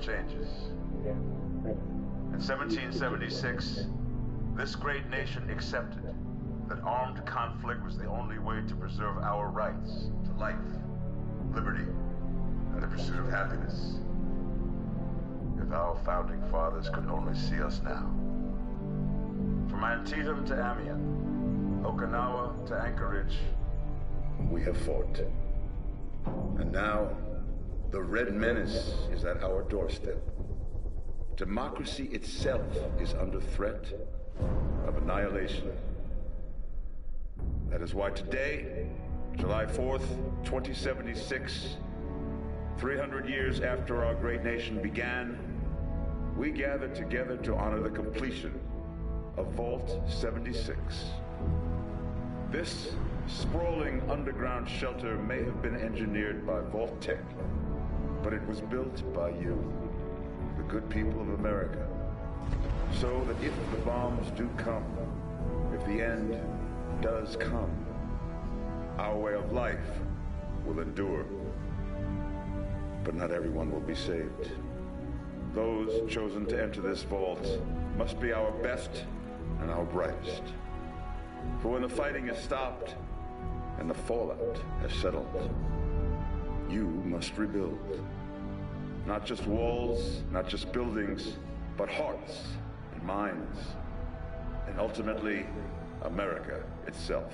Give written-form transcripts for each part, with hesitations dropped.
changes. In 1776, this great nation accepted that armed conflict was the only way to preserve our rights to life, liberty, and the pursuit of happiness. If our founding fathers could only see us now. From Antietam to Amiens, Okinawa to Anchorage, we have fought. And now, the Red Menace is at our doorstep. Democracy itself is under threat of annihilation. That is why today, July 4th, 2076, 300 years after our great nation began, we gather together to honor the completion of Vault 76. This sprawling underground shelter may have been engineered by Vault Tech, but it was built by you, the good people of America, so that if the bombs do come, if the end does come, our way of life will endure. But not everyone will be saved. Those chosen to enter this vault must be our best and our brightest. For when the fighting is stopped and the fallout has settled, you must rebuild. Not just walls, not just buildings, but hearts and minds, and ultimately, America itself.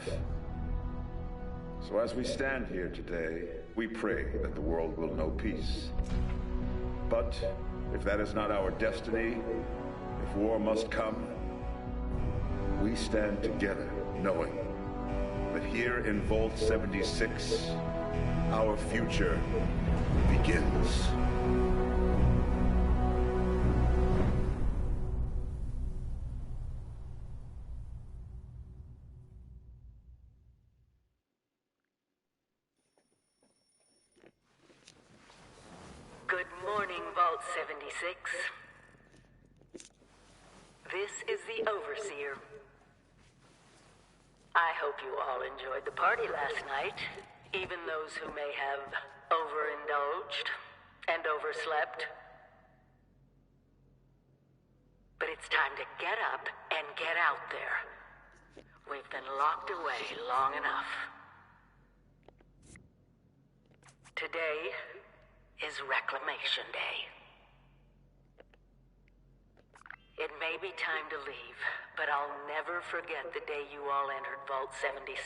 So as we stand here today, we pray that the world will know peace. But if that is not our destiny, if war must come, we stand together knowing that here in Vault 76, our future begins. Good morning, Vault 76. This is the Overseer. I hope you all enjoyed the party last night, even those who may have overindulged and overslept. But it's time to get up and get out there. We've been locked away long enough. Today is Reclamation Day. It may be time to leave, but I'll never forget the day you all entered Vault 76.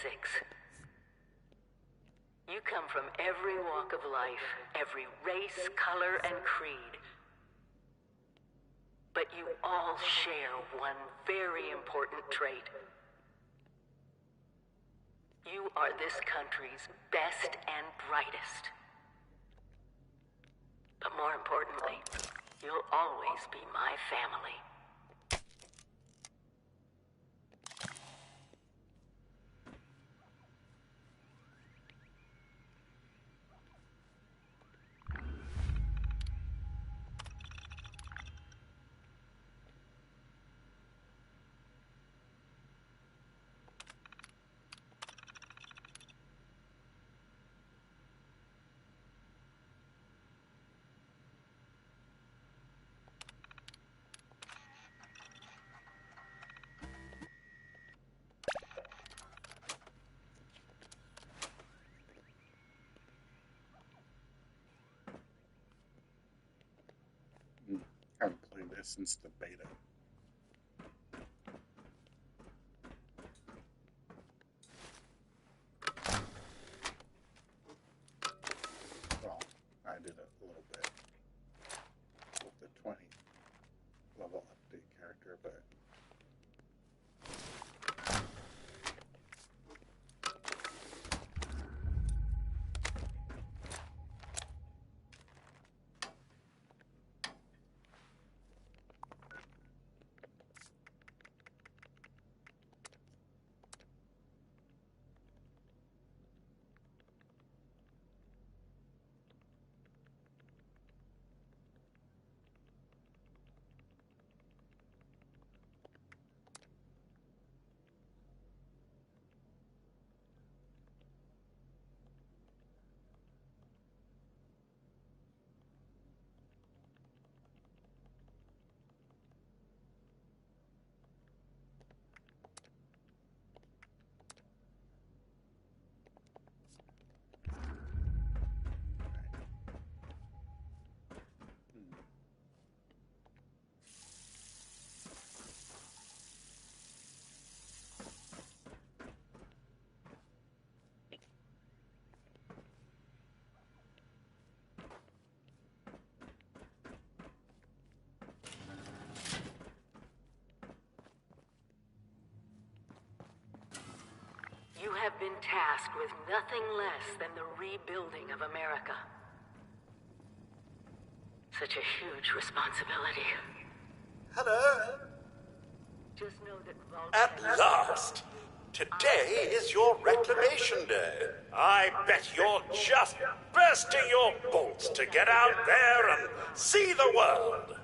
You come from every walk of life, every race, color, and creed. But you all share one very important trait. You are this country's best and brightest. But more importantly, you'll always be my family. I haven't played this since the beta. Well, I did a little bit with the 20 level update character, but have been tasked with nothing less than the rebuilding of America. Such a huge responsibility. Hello? Just know that At last! Today is your reclamation day. I bet you're just bursting your bolts to get out there and see the world.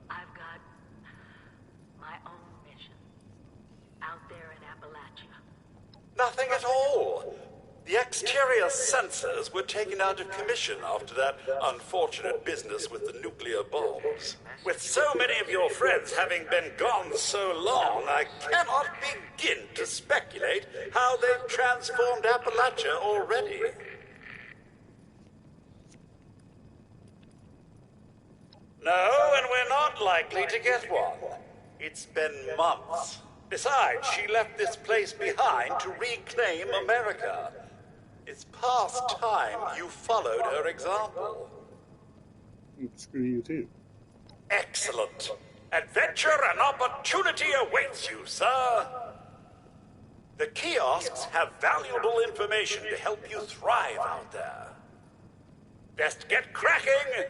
I've got my own mission out there in Appalachia. Nothing at all. The exterior sensors were taken out of commission after that unfortunate business with the nuclear bombs. With so many of your friends having been gone so long, I cannot begin to speculate how they've transformed Appalachia already. No, and we're not likely to get one. It's been months. Besides, she left this place behind to reclaim America. It's past time you followed her example. Screw you too. Excellent. Adventure and opportunity awaits you, sir. The kiosks have valuable information to help you thrive out there. Best get cracking!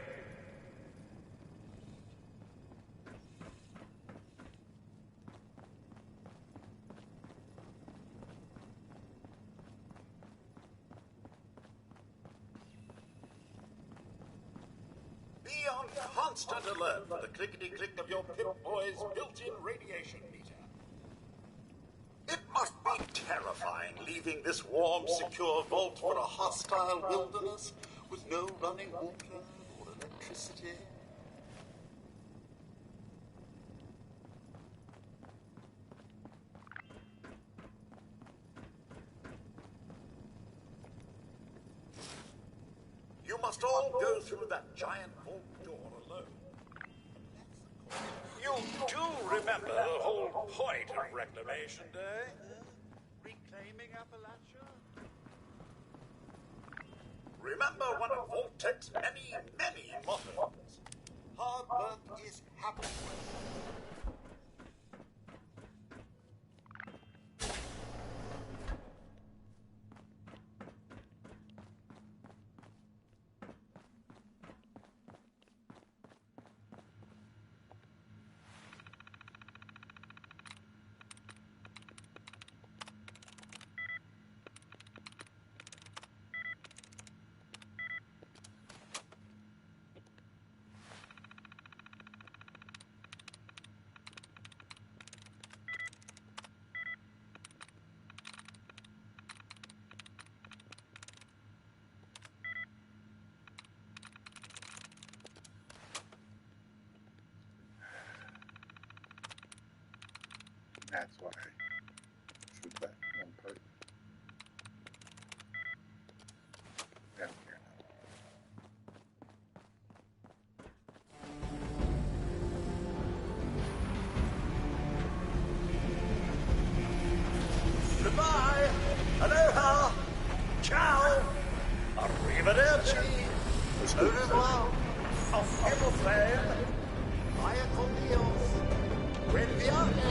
Be on constant alert for the clickety-click of your Pip-Boy's built-in radiation meter. It must be terrifying leaving this warm, secure vault for a hostile wilderness with no running water or electricity. You must all go through that giant vault door alone. You do remember the whole point of Reclamation Day? Reclaiming Appalachia? Remember one of Voltec's many, many mottos. Hard work is happy work. That's why I shoot that one part. Down here now. Goodbye. Aloha. Ciao. Arrivederci. Au revoir. Auf Wiedersehen. Vaya con Dios. Buen viaje.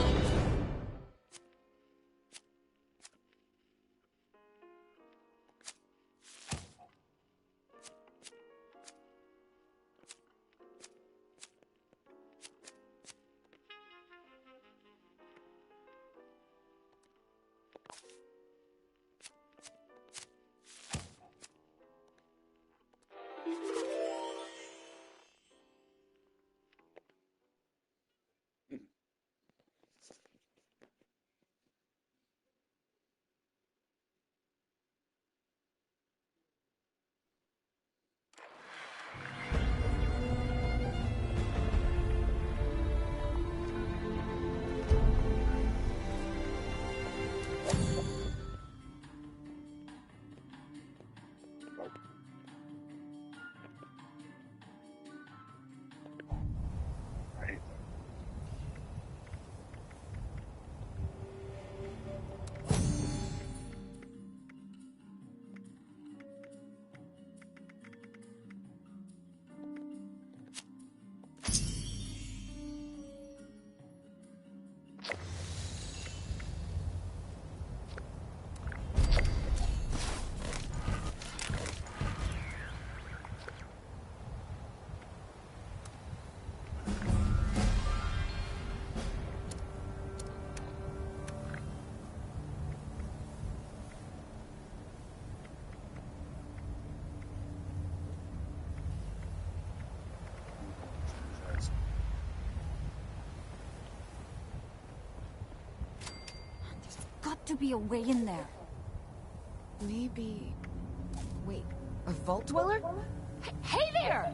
to be a way in there. Maybe... Wait, a vault dweller? Hey there!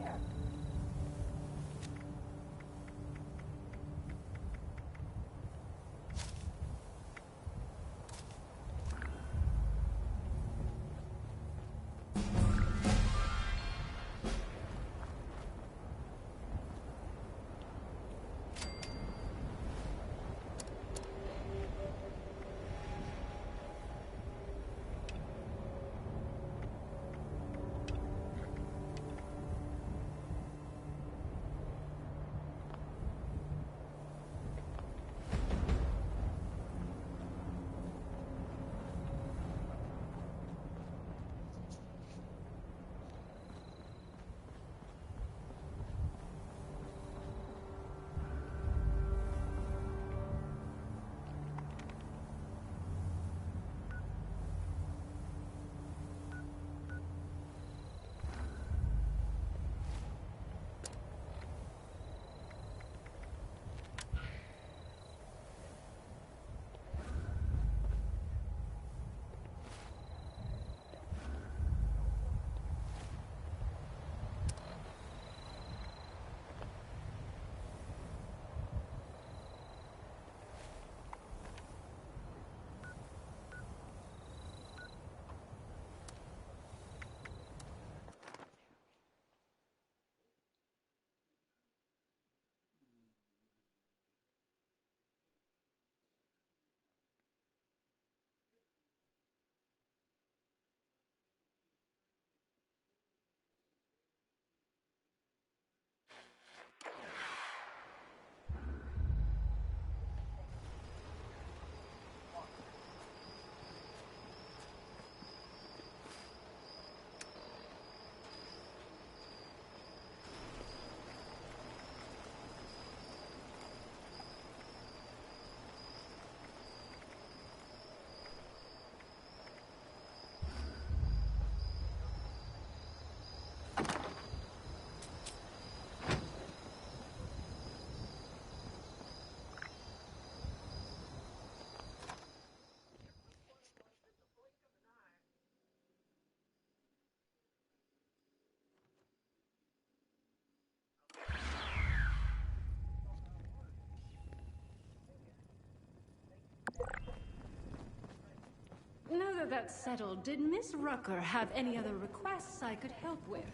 Now that that's settled, did Miss Rucker have any other requests I could help with?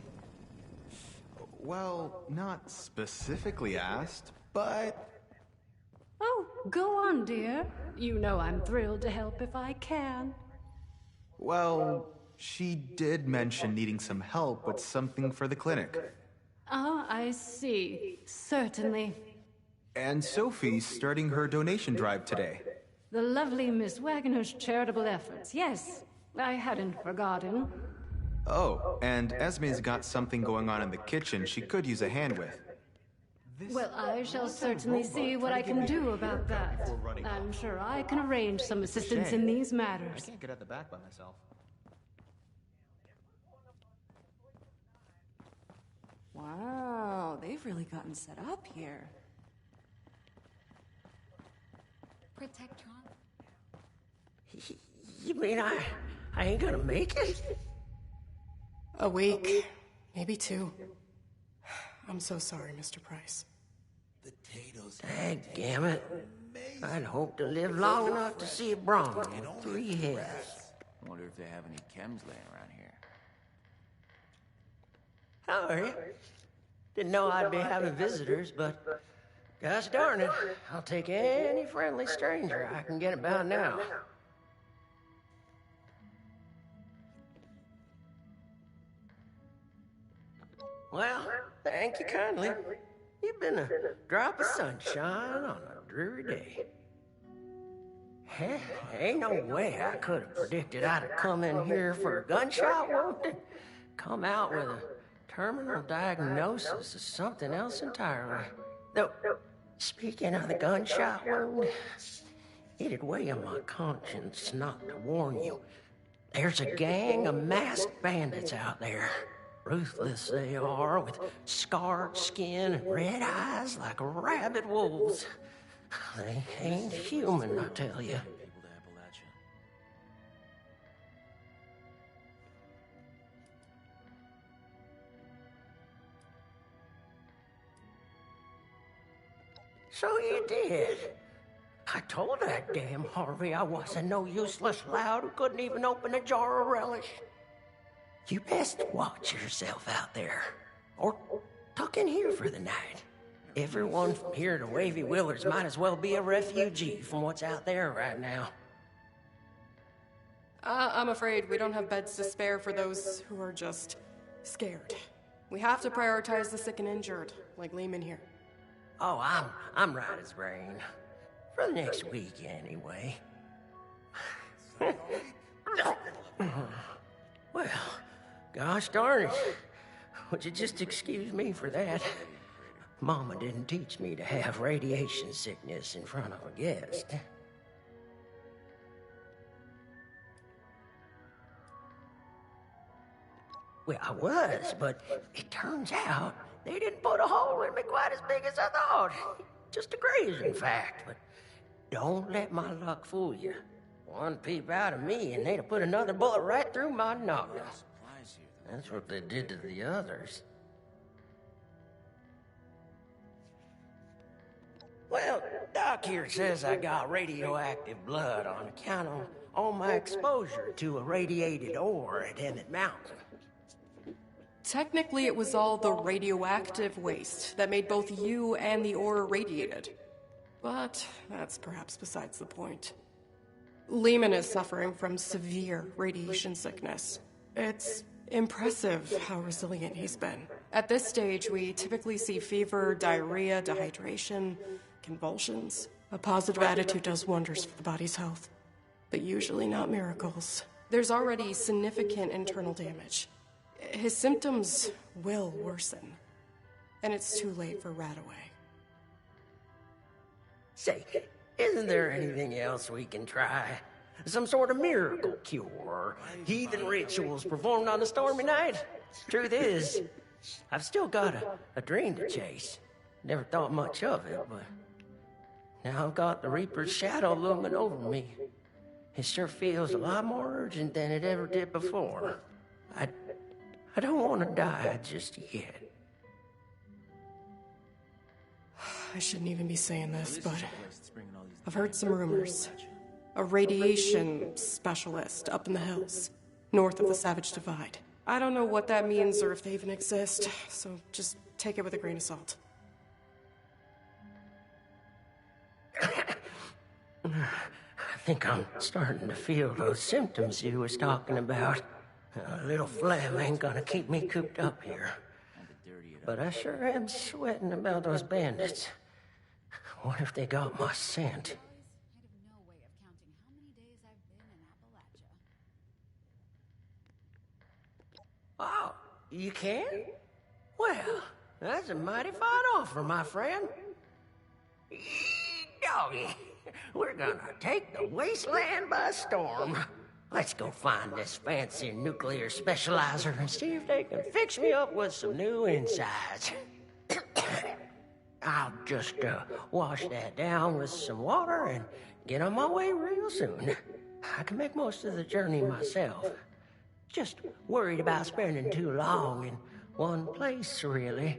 Well, not specifically asked, but... Oh, go on, dear. You know I'm thrilled to help if I can. Well, she did mention needing some help with something for the clinic. Ah, I see. Certainly. And Sophie's starting her donation drive today. The lovely Miss Wagner's charitable efforts. Yes, I hadn't forgotten. Oh, and Esme's got something going on in the kitchen she could use a hand with. Well, I shall certainly see what I can do about that. I'm sure I can arrange some assistance in these I matters. can't get at the back by myself. Wow, they've really gotten set up here. Protectron? You mean I ain't gonna make it? A week, maybe 2. I'm so sorry, Mr. Price. Potatoes. Dadgummit. I'd hoped to live long enough to see a Bronco with 3 heads. Wonder if they have any chems laying around here. How are you? Didn't know I'd be having visitors, but gosh darn it, I'll take any friendly stranger I can get about now. Well, thank you kindly. You've been a drop of sunshine on a dreary day. Heh, ain't no way I could have predicted I'd have come in here for a gunshot wound and come out with a terminal diagnosis of something else entirely. Though, speaking of the gunshot wound, it'd weigh on my conscience not to warn you. There's a gang of masked bandits out there. Ruthless they are, with scarred skin and red eyes like rabid wolves. They ain't human, I tell you. So you did. I told that damn Harvey I wasn't no useless lout who couldn't even open a jar of relish. You best watch yourself out there. Or tuck in here for the night. Everyone from here to Wavy Willers might as well be a refugee from what's out there right now. I'm afraid we don't have beds to spare for those who are just scared. We have to prioritize the sick and injured, like Lehman here. Oh, I'm right as rain. For the next week, anyway. Well, gosh darn it. Would you just excuse me for that? Mama didn't teach me to have radiation sickness in front of a guest. Well, I was, but it turns out they didn't put a hole in me quite as big as I thought. Just a graze, in fact, but don't let my luck fool you. One peep out of me and they'd have put another bullet right through my noggin. That's what they did to the others. Well, Doc here says I got radioactive blood on account of all my exposure to a radiated ore at Emmett Mountain. Technically, it was all the radioactive waste that made both you and the ore irradiated. But that's perhaps besides the point. Lehman is suffering from severe radiation sickness. It's impressive how resilient he's been. At this stage, we typically see fever, diarrhea, dehydration, convulsions. A positive attitude does wonders for the body's health, but usually not miracles. There's already significant internal damage. His symptoms will worsen, and it's too late for Radaway. Say, isn't there anything else we can try? Some sort of miracle cure, or heathen rituals performed on a stormy night? Truth is, I've still got a dream to chase. Never thought much of it, but now I've got the Reaper's shadow looming over me. It sure feels a lot more urgent than it ever did before. I don't want to die just yet. I shouldn't even be saying this, but I've heard some rumors. A radiation specialist up in the hills, north of the Savage Divide. I don't know what that means or if they even exist, so just take it with a grain of salt. I think I'm starting to feel those symptoms you was talking about. A little phlegm ain't gonna keep me cooped up here. But I sure am sweating about those bandits. What if they got my scent? Oh, you can? Well, that's a mighty fine offer, my friend. Doggy, we're gonna take the wasteland by storm. Let's go find this fancy nuclear specializer and see if they can fix me up with some new insides. I'll just wash that down with some water and get on my way real soon. I can make most of the journey myself. Just worried about spending too long in one place, really.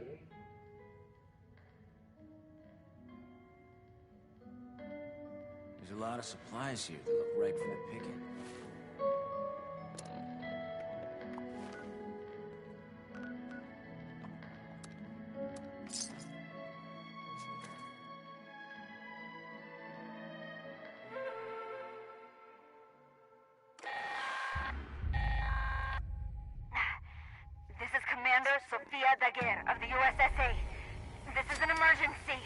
There's a lot of supplies here that look ripe for the picking. Of the USSA. This is an emergency.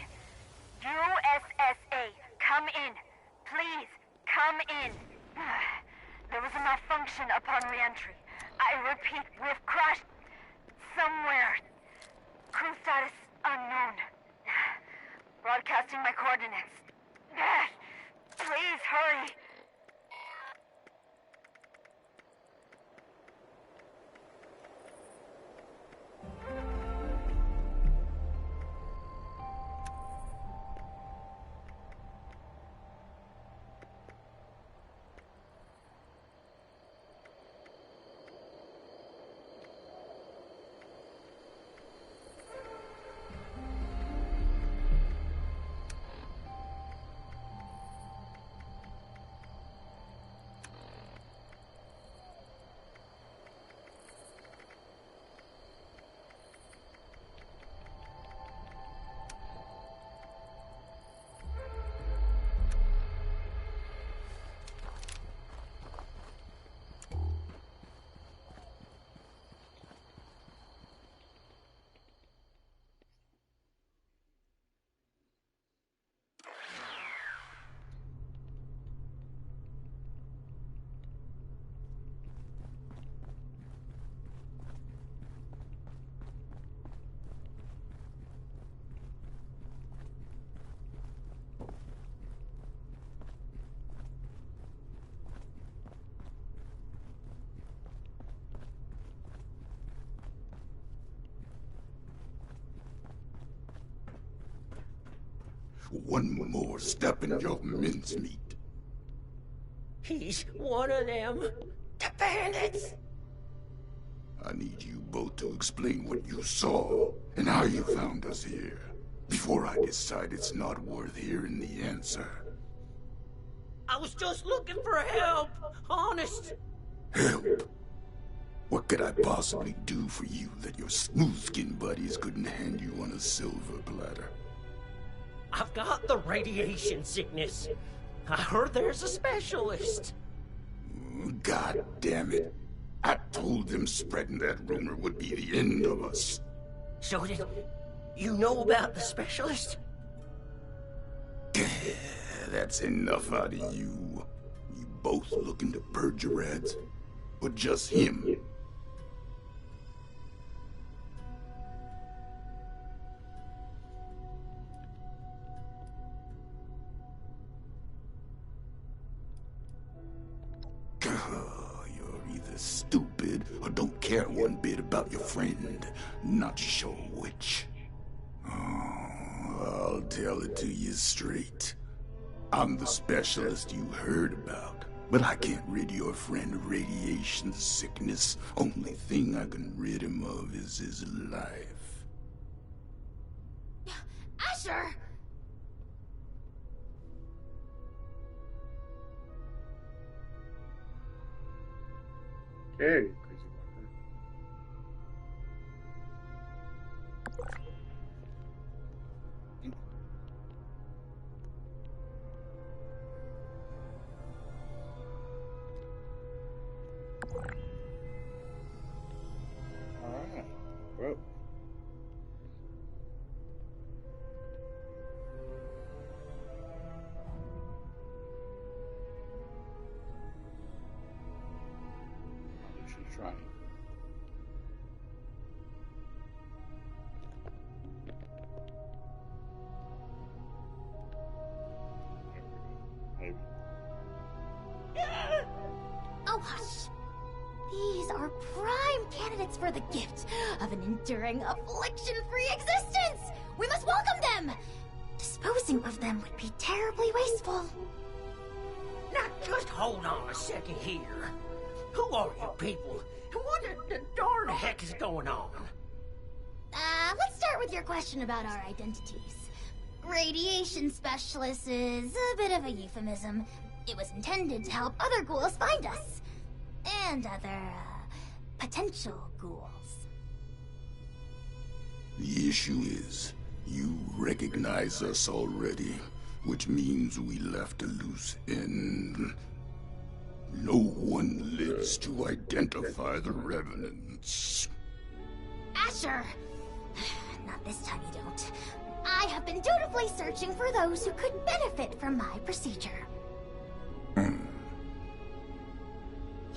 USSA, come in. Please, come in. There was a malfunction upon re-entry. I repeat, we've crashed somewhere. Crew status unknown. Broadcasting my coordinates. Please hurry. one more step in your mincemeat. He's one of them. The bandits. I need you both to explain what you saw and how you found us here, before I decide it's not worth hearing the answer. I was just looking for help, honest. Help? What could I possibly do for you that your smooth-skinned buddies couldn't hand you on a silver platter? I've got the radiation sickness. I heard there's a specialist. God damn it. I told them spreading that rumor would be the end of us. So did you know about the specialist? That's enough out of you. You both looking to purge your rats? Or just him? You're either stupid or don't care one bit about your friend. Not sure which. I'll tell it to you straight. I'm the specialist you heard about, but I can't rid your friend of radiation sickness. Only thing I can rid him of is his life. Asher! Okay, crazy walker. Alright, whoa. She's trying. Maybe. Oh, hush. These are prime candidates for the gift of an enduring affliction-free existence. We must welcome them. Disposing of them would be terribly wasteful. Now, just hold on a second here. Who are you people? And what the darn heck is going on? Let's start with your question about our identities. Radiation specialist is a bit of a euphemism. It was intended to help other ghouls find us. And other, potential ghouls. The issue is, you recognize us already, which means we left a loose end. No one lives to identify the revenants. Asher! Not this time you don't. I have been dutifully searching for those who could benefit from my procedure.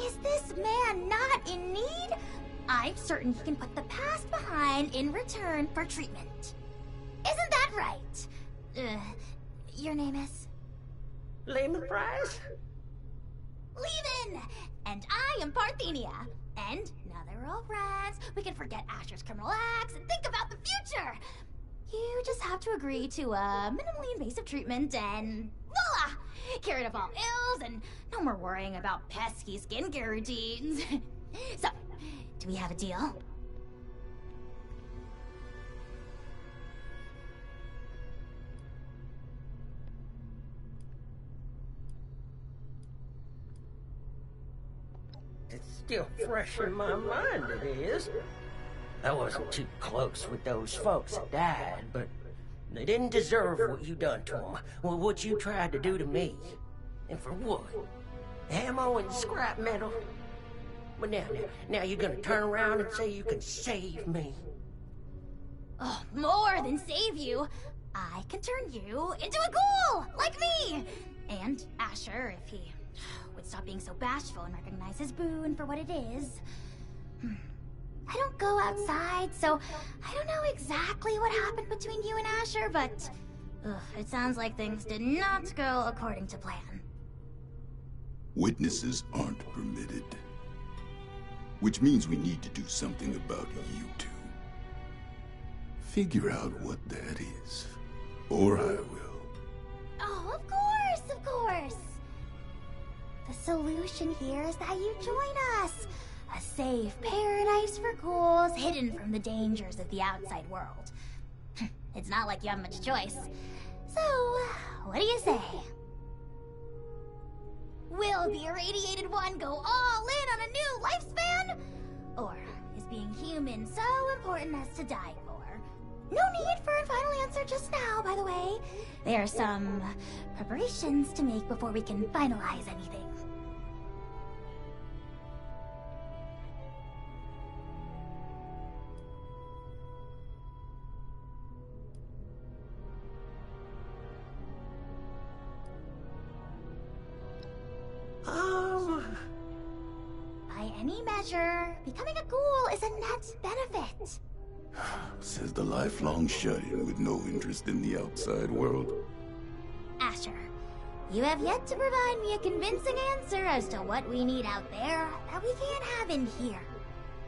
Is this man not in need? I'm certain he can put the past behind in return for treatment. Isn't that right? Your name is? Lehman Price? Lehman! And I am Parthenia. And now that we're all friends, we can forget Asher's criminal acts and think about the future. You just have to agree to minimally invasive treatment and voila! Cured of all ills and no more worrying about pesky skincare routines. So, do we have a deal? It's still fresh in my mind, it is. I wasn't too close with those folks that died, but they didn't deserve what you done to them, or what you tried to do to me. And for what? Ammo and scrap metal? But now you're gonna turn around and say you can save me. Oh, more than save you. I can turn you into a ghoul, like me! And Asher, if he would stop being so bashful and recognize his boon for what it is. I don't go outside, so I don't know exactly what happened between you and Asher, but it sounds like things did not go according to plan. Witnesses aren't permitted. Which means we need to do something about you two. Figure out what that is, or I will. The solution here is that you join us. A safe paradise for ghouls hidden from the dangers of the outside world. It's not like you have much choice. So, what do you say? Will the irradiated one go all in on a new lifespan? Or is being human so important as to die for? No need for a final answer just now, by the way. There are some preparations to make before we can finalize anything. By any measure, becoming a ghoul is a net benefit. Says the lifelong shut-in with no interest in the outside world. Asher, you have yet to provide me a convincing answer as to what we need out there that we can't have in here.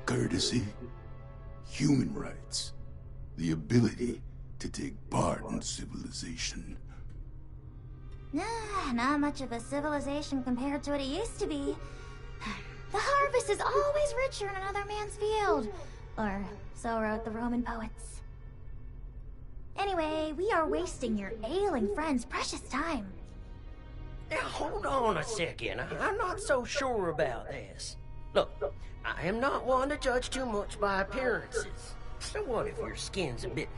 Courtesy, human rights, the ability to take part in civilization. Not much of a civilization compared to what it used to be. The harvest is always richer in another man's field. Or so wrote the Roman poets. Anyway, we are wasting your ailing friend's precious time. Now, hold on a second. I'm not so sure about this. Look, I am not one to judge too much by appearances. So what if your skin's a bit,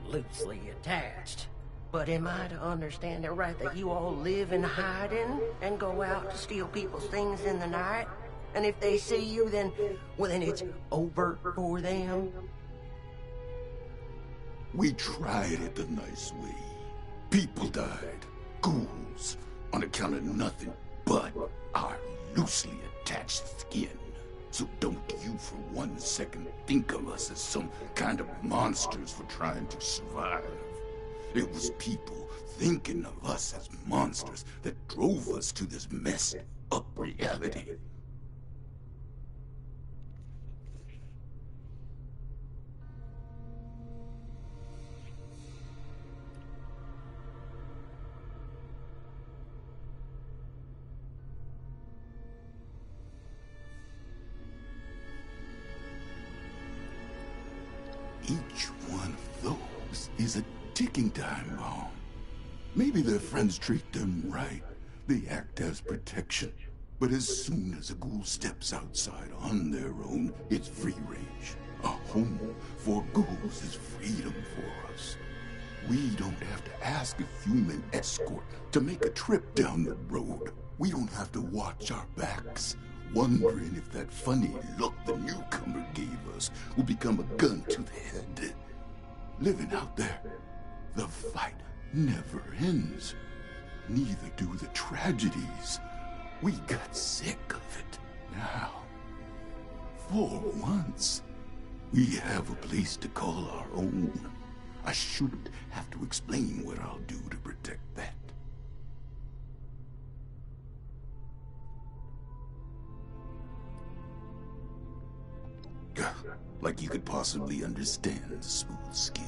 loosely attached? But am I to understand it right that you all live in hiding and go out to steal people's things in the night? And if they see you, then it's over for them? We tried it the nice way. People died, ghouls, on account of nothing but our loosely attached skin. So don't you for 1 second think of us as some kind of monsters for trying to survive. It was people thinking of us as monsters that drove us to this messed up reality. Each one of those is a ticking time bomb. Maybe their friends treat them right. They act as protection. But as soon as a ghoul steps outside on their own, it's free range. A home for ghouls is freedom for us. We don't have to ask a human escort to make a trip down the road. We don't have to watch our backs, wondering if that funny look the newcomer gave us will become a gun to the head. Living out there, the fight never ends. Neither do the tragedies. We got sick of it. Now, for once, we have a place to call our own. I shouldn't have to explain what I'll do to protect that. Like you could possibly understand smooth skin.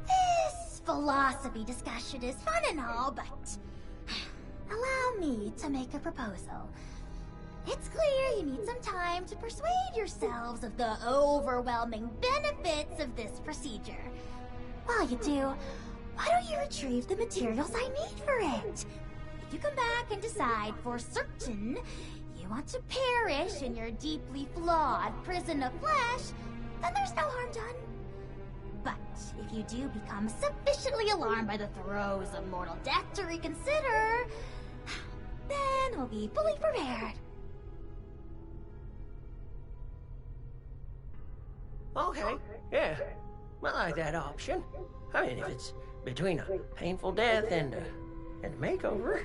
This philosophy discussion is fun and all, but allow me to make a proposal. It's clear you need some time to persuade yourselves of the overwhelming benefits of this procedure. While you do, why don't you retrieve the materials I need for it? If you come back and decide for certain you want to perish in your deeply flawed prison of flesh, then there's no harm done. But if you do become sufficiently alarmed by the throes of mortal death to reconsider, then we'll be fully prepared. Okay, yeah. I like that option. I mean, if it's between a painful death and a makeover.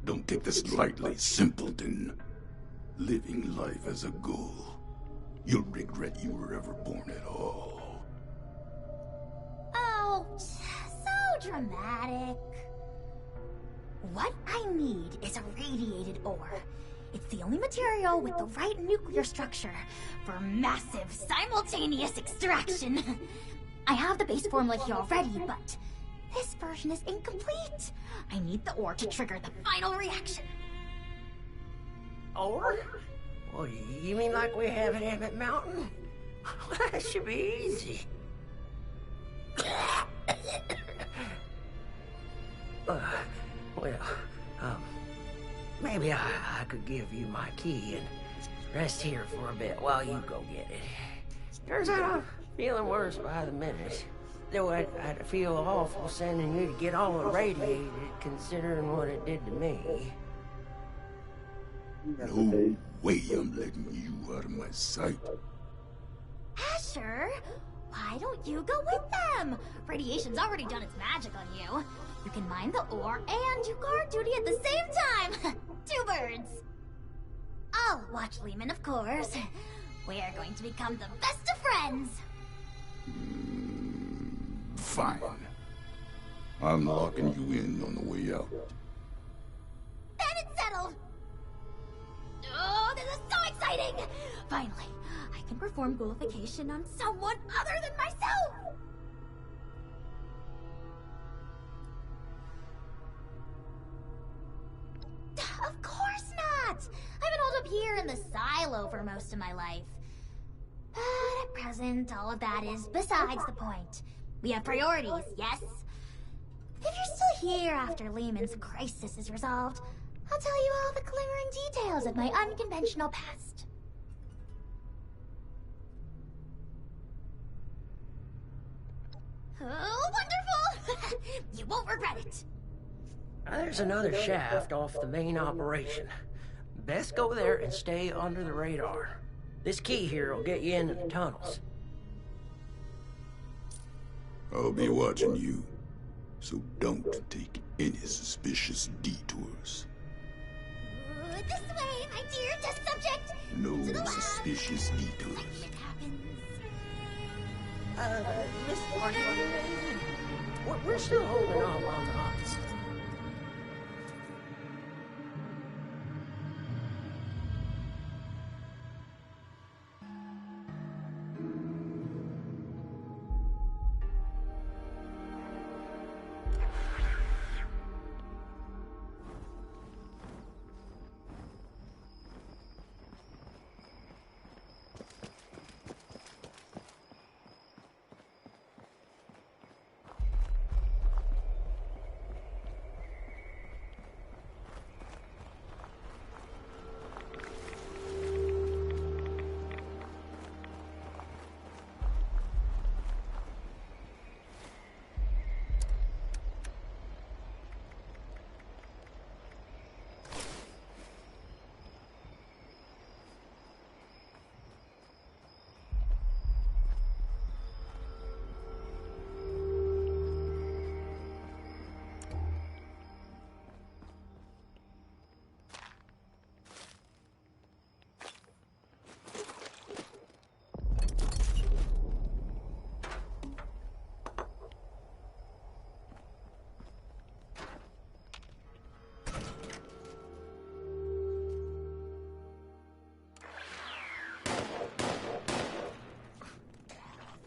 Don't take this lightly, simpleton. Living life as a ghoul, you'll regret you were ever born at all. Oh, so dramatic. What I need is a radiated ore. It's the only material with the right nuclear structure for massive simultaneous extraction. I have the base formula here already, but this version is incomplete. I need the ore to trigger the final reaction. Ore? Well, you mean like we have at Emmett Mountain? That should be easy. Maybe I could give you my key and rest here for a bit while you go get it. Turns out I'm feeling worse by the minute. Though I'd feel awful sending you to get all irradiated, considering what it did to me. No way I'm letting you out of my sight. Asher, why don't you go with them? Radiation's already done its magic on you. You can mine the ore and do guard duty at the same time. 2 birds. I'll watch Lehman, of course. We are going to become the best of friends. Fine. I'm locking you in on the way out. Then it's settled. Oh, this is so exciting! Finally, I can perform ghoulification on someone other than myself! Of course not! I've been holed up here in the silo for most of my life. But at present, all of that is besides the point. We have priorities, yes? If you're still here after Lehman's crisis is resolved, I'll tell you all the glimmering details of my unconventional past. Oh, wonderful! You won't regret it. There's another shaft off the main operation. Best go there and stay under the radar. This key here will get you into the tunnels. I'll be watching you, so don't take any suspicious detours. This way, my dear test subject. No To the lab. suspicious detours. It happens. Miss Martin, we're still holding off on the opposite.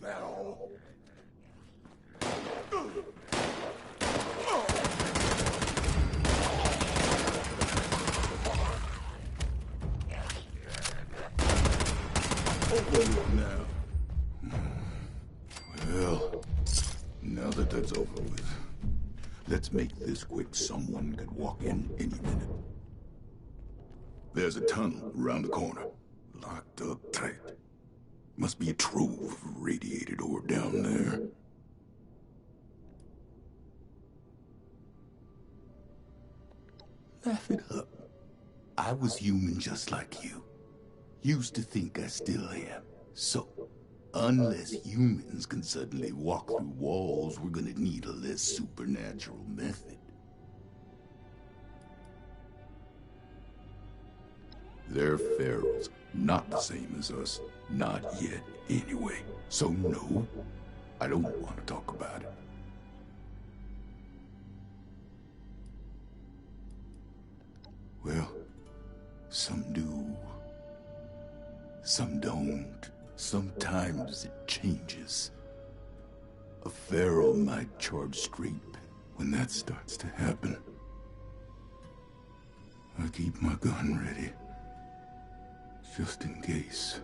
Now. Well, now that that's over with, let's make this quick. Someone could walk in any minute. There's a tunnel around the corner, locked up tight. Must be a trove of radiated ore down there. Laugh it up. I was human just like you. Used to think I still am. So, unless humans can suddenly walk through walls, we're gonna need a less supernatural method. They're ferals, not the same as us. Not yet, anyway. So no, I don't want to talk about it. Well, some do. Some don't. Sometimes it changes. A feral might charge straight When that starts to happen, I keep my gun ready. Just in case.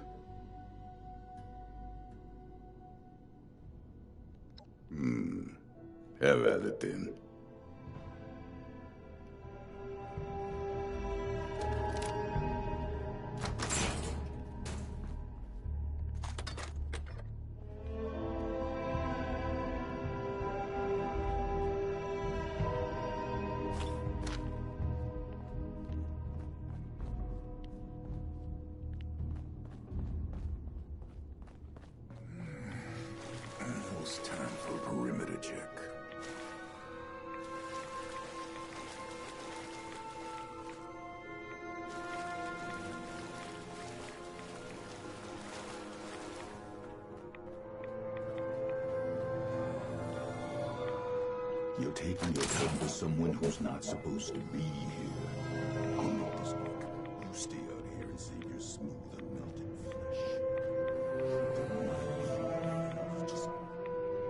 Have at it then. Almost time for a perimeter check. You're taking your time for someone who's not supposed to be here. I'll make this quick. You stay out here and save your smooth and melted flesh. Just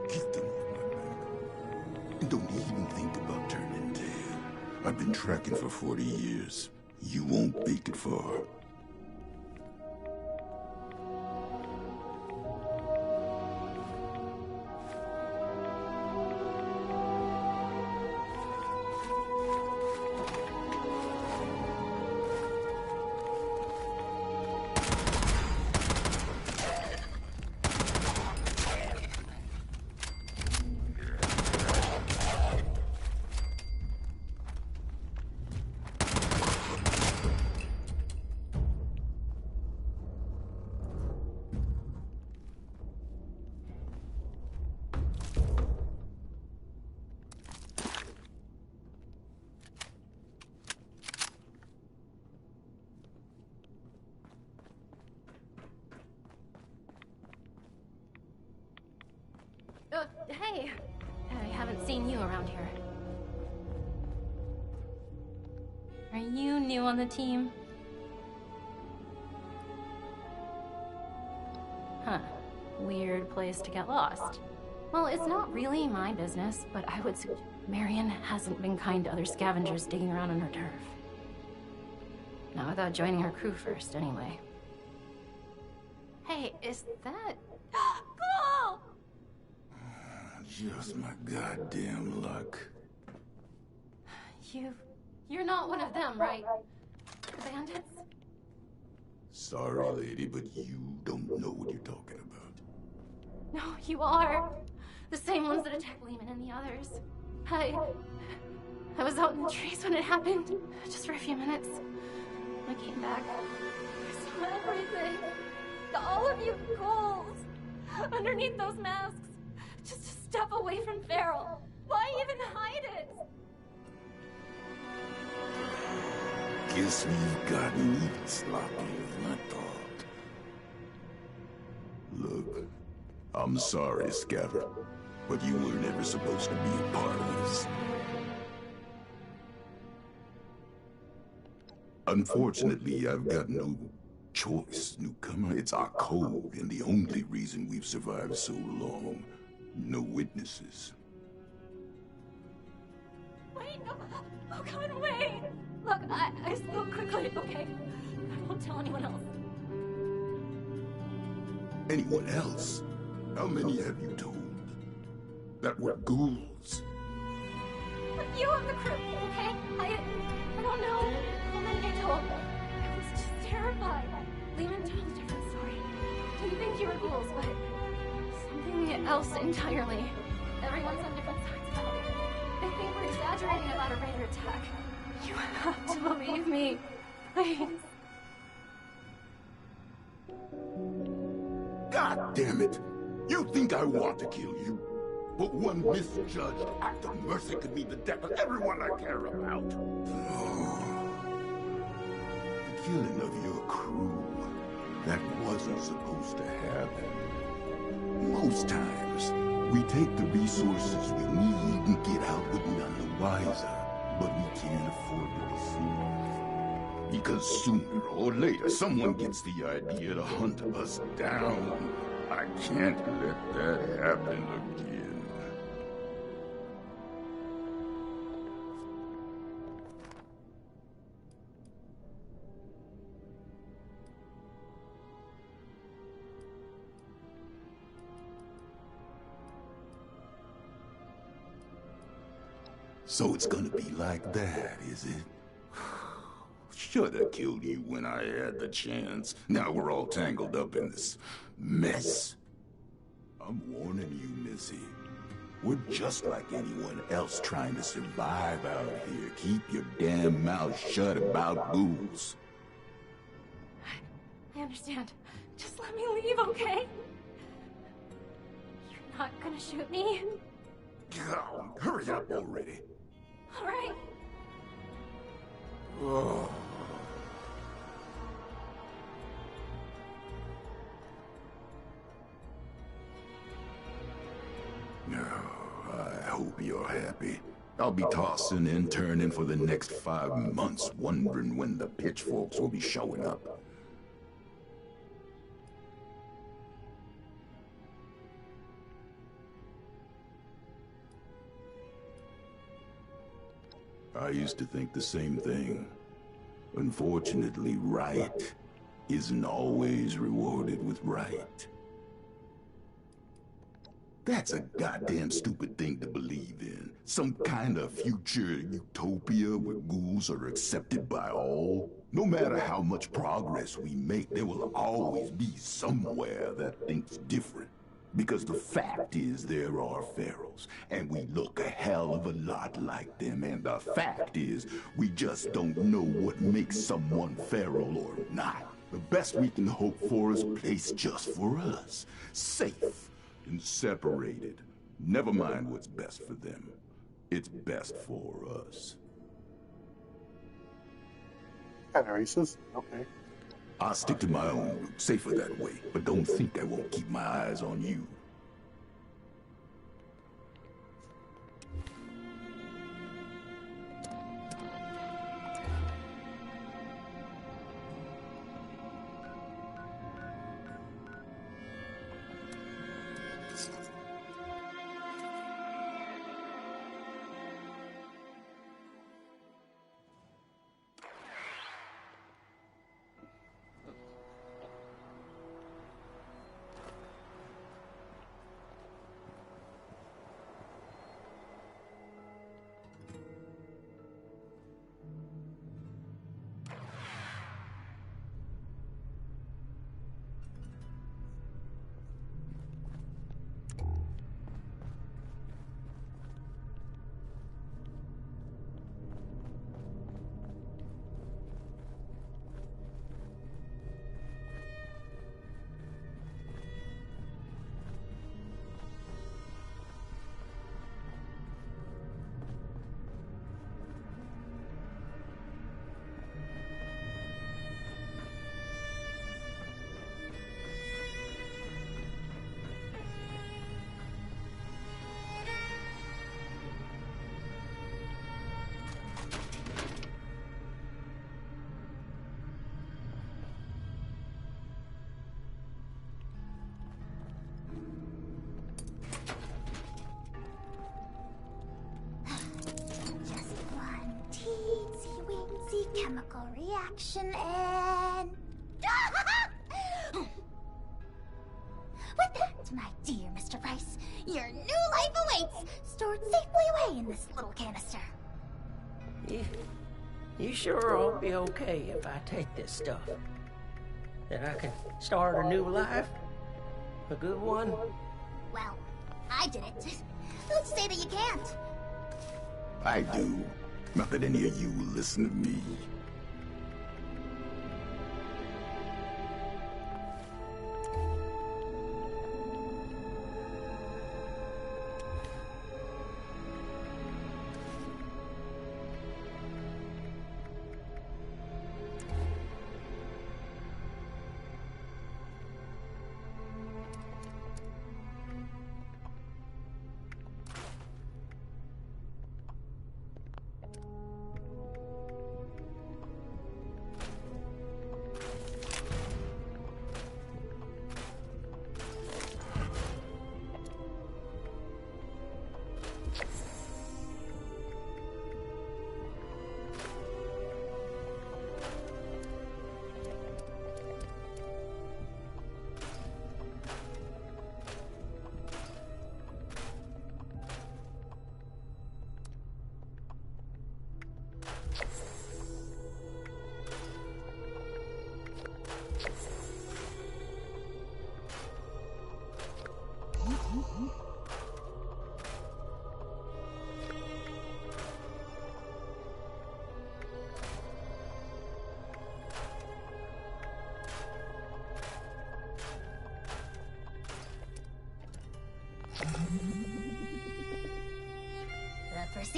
get them off my back. And don't even think about turning tail. I've been tracking for 40 years. You won't make it far. Hey, I haven't seen you around here. Are you new on the team? Huh. Weird place to get lost. Well, it's not really my business, but I would suggest Marion hasn't been kind to other scavengers digging around on her turf. Not without joining her crew first, anyway. Hey, is that... Cool! Just my goddamn luck. You're not one of them, right? The bandits? Sorry, lady, but you don't know what you're talking about. No, you are. The same ones that attacked Lehman and the others. I was out in the trees when it happened. Just for a few minutes. I came back. I saw everything. All of you ghouls. Underneath those masks. Just a step away from Feral. Why even hide it? Guess we've gotten even sloppier than I thought. Look, I'm sorry, Scaver, but you were never supposed to be a part of this. Unfortunately, I've got no choice, newcomer. It's our code, and the only reason we've survived so long. No witnesses. Wait, no. Oh God, wait. Look, I spoke quickly, okay? I won't tell anyone else. Anyone else? How many have you told? That were ghouls? You have the crew, okay? I don't know how many I told. I was just terrified. Lehman told a different story. Didn't think you were ghouls, but something else entirely. Everyone's on different sides about it. They think we're exaggerating about a raider attack. You have to believe me. Please. God damn it! You think I want to kill you? But one misjudged act of mercy could mean the death of everyone I care about. The killing of your crew, that wasn't supposed to happen. Most times, we take the resources we need and get out with none the wiser. But we can't afford to be seen. Because sooner or later, someone gets the idea to hunt us down. I can't let that happen again. So it's gonna be like that, is it? Should've killed you when I had the chance. Now we're all tangled up in this mess. I'm warning you, Missy. We're just like anyone else trying to survive out here. Keep your damn mouth shut about ghouls. I understand. Just let me leave, okay? You're not gonna shoot me? Oh, hurry up already. All right. Oh. No, I hope you're happy. I'll be tossing and turning for the next 5 months, wondering when the pitchforks will be showing up. I used to think the same thing. Unfortunately, right isn't always rewarded with right. That's a goddamn stupid thing to believe in. Some kind of future utopia where ghouls are accepted by all. No matter how much progress we make, there will always be somewhere that thinks different. Because the fact is there are pharaohs, and we look a hell of a lot like them, and the fact is we just don't know what makes someone pharaoh or not. The best we can hope for is a place just for us. Safe and separated. Never mind what's best for them. It's best for us. Kind of racist? Okay. I'll stick to my own route, safer that way, but don't think I won't keep my eyes on you. Chemical reaction and... With that, my dear Mr. Price, your new life awaits, stored safely away in this little canister. You sure I'll be okay if I take this stuff? That I can start a new life? A good one? Well, I did it. Who's to say that you can't? I do. Not that any of you will listen to me.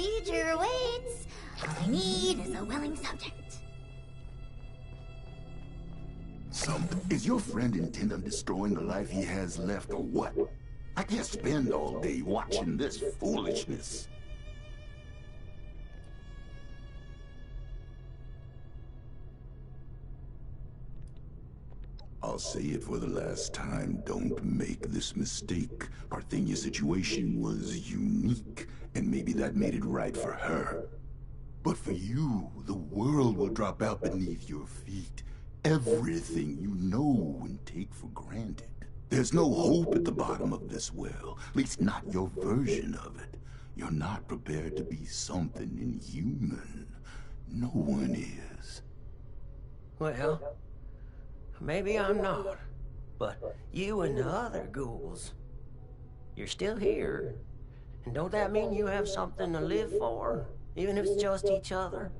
procedure awaits. All I need is a willing subject. Is your friend intent on destroying the life he has left, or what? I can't spend all day watching this foolishness. I'll say it for the last time, don't make this mistake. Parthenia's situation was unique, and maybe that made it right for her. But for you, the world will drop out beneath your feet. Everything you know and take for granted. There's no hope at the bottom of this well, at least not your version of it. You're not prepared to be something inhuman. No one is. Well, maybe I'm not. But you and the other ghouls, you're still here. And don't that mean you have something to live for? Even if it's just each other?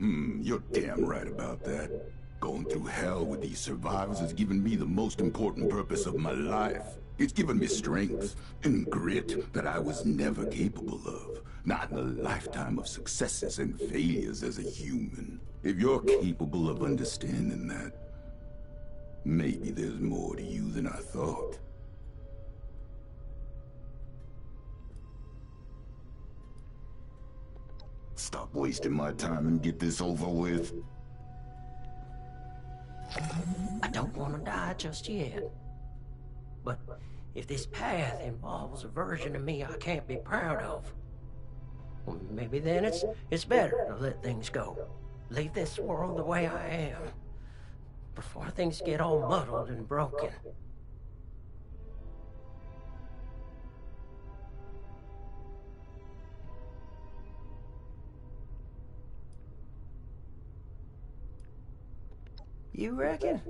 You're damn right about that. Going through hell with these survivors has given me the most important purpose of my life. It's given me strength and grit that I was never capable of. Not in a lifetime of successes and failures as a human. If you're capable of understanding that, maybe there's more to you than I thought. Stop wasting my time and get this over with. I don't want to die just yet. But if this path involves a version of me I can't be proud of, well, maybe then it's better to let things go. Leave this world the way I am, before things get all muddled and broken. You reckon?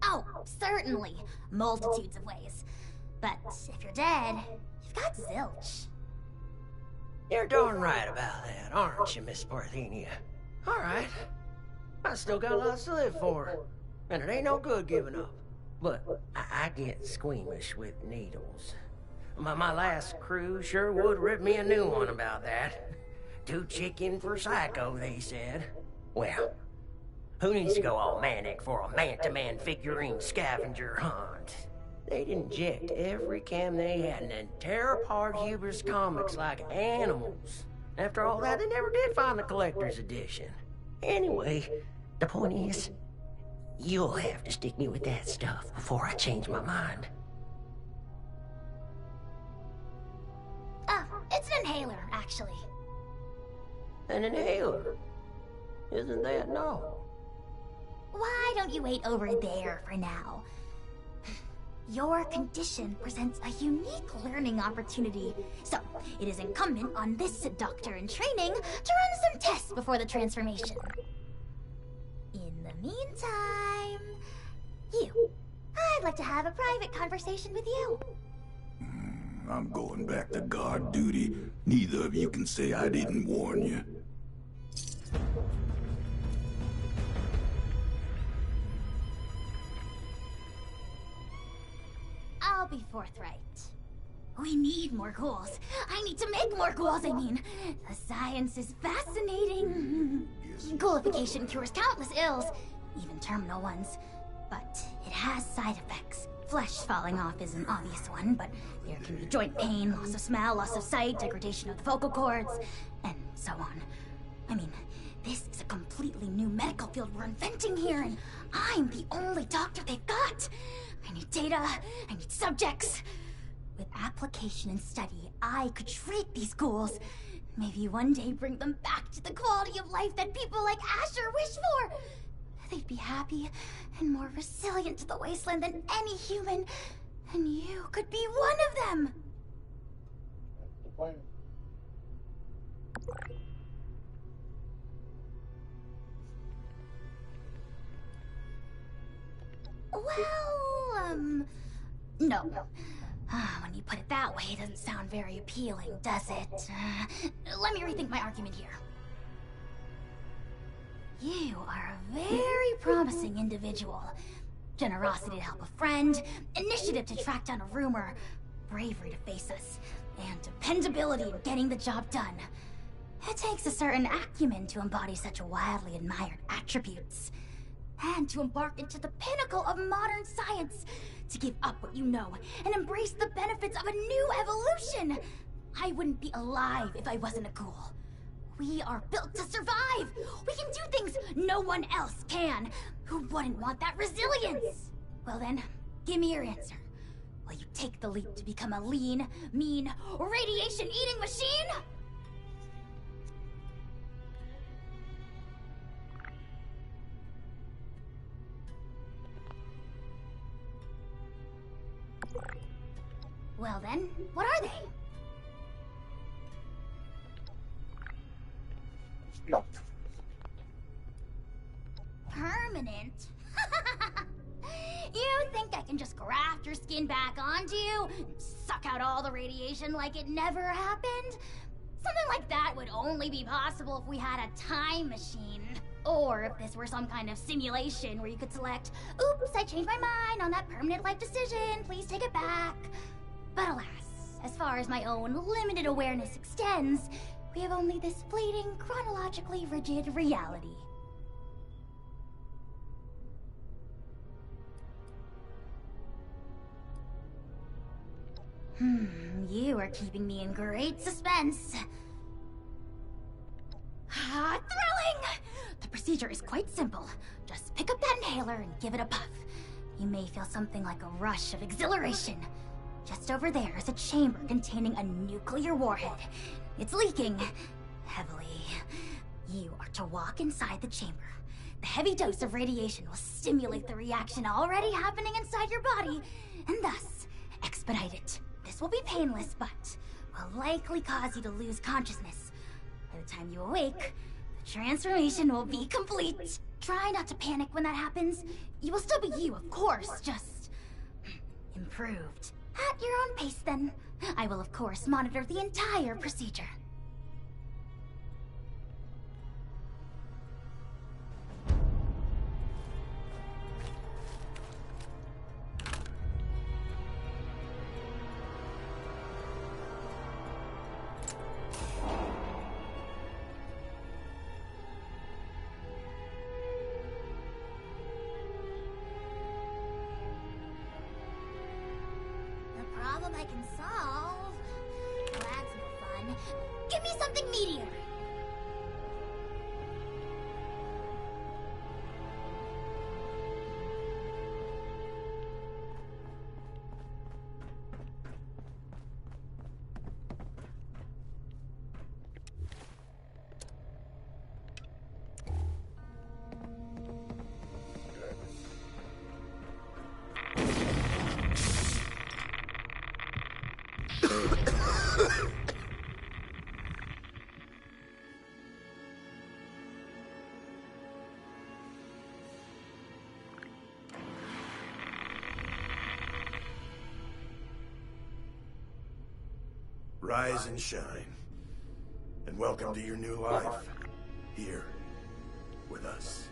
Oh, certainly. Multitudes of ways. But if you're dead, you've got zilch. You're darn right about that, aren't you, Miss Parthenia? All right. I still got lots to live for. And it ain't no good giving up. But I get squeamish with needles. My last crew sure would rip me a new one about that. Too chicken for psycho, they said. Well, who needs to go all manic for a man-to-man figurine scavenger hunt? They'd inject every cam they had and then tear apart Huber's comics like animals. After all that, they never did find the collector's edition. Anyway, the point is, you'll have to stick me with that stuff before I change my mind. It's an inhaler, actually. An inhaler? Isn't that no? Why don't you wait over there for now? Your condition presents a unique learning opportunity, so it is incumbent on this doctor in training to run some tests before the transformation. In the meantime, I'd like to have a private conversation with you. I'm going back to guard duty. Neither of you can say I didn't warn you. I'll be forthright. We need more ghouls. I need to make more ghouls, I mean. The science is fascinating. Ghoulification cures countless ills, even terminal ones. But it has side effects. Flesh falling off is an obvious one, but there can be joint pain, loss of smell, loss of sight, degradation of the vocal cords, and so on. I mean, this is a completely new medical field we're inventing here, and I'm the only doctor they've got. I need data, I need subjects. With application and study, I could treat these ghouls. Maybe one day bring them back to the quality of life that people like Asher wish for. They'd be happy and more resilient to the wasteland than any human. And you could be one of them. Well, no. When you put it that way, it doesn't sound very appealing, does it? Let me rethink my argument here. You are a very promising individual. Generosity to help a friend, initiative to track down a rumor, bravery to face us. and dependability in getting the job done. It takes a certain acumen to embody such wildly admired attributes, and to embark into the pinnacle of modern science, to give up what you know and embrace the benefits of a new evolution. I wouldn't be alive if I wasn't a ghoul. We are built to survive. We can do things no one else can. Who wouldn't want that resilience? Well then, give me your answer. Will you take the leap to become a lean, mean, radiation-eating machine? Well then, what are they? No. Permanent? You think I can just graft your skin back onto you? Suck out all the radiation like it never happened? Something like that would only be possible if we had a time machine. Or if this were some kind of simulation where you could select, oops, I changed my mind on that permanent life decision, please take it back. But alas, as far as my own limited awareness extends, we have only this fleeting, chronologically rigid reality. You are keeping me in great suspense. Thrilling! The procedure is quite simple. Just pick up that inhaler and give it a puff. You may feel something like a rush of exhilaration. Just over there is a chamber containing a nuclear warhead. It's leaking heavily. You are to walk inside the chamber. The heavy dose of radiation will stimulate the reaction already happening inside your body, and thus expedite it. This will be painless, but will likely cause you to lose consciousness. By the time you awake, the transformation will be complete. Try not to panic when that happens. You will still be you, of course, just improved. At your own pace, then. I will, of course, monitor the entire procedure. I can solve. Well, that's no fun. Give me something meatier. Rise and shine, and welcome to your new life, here, with us.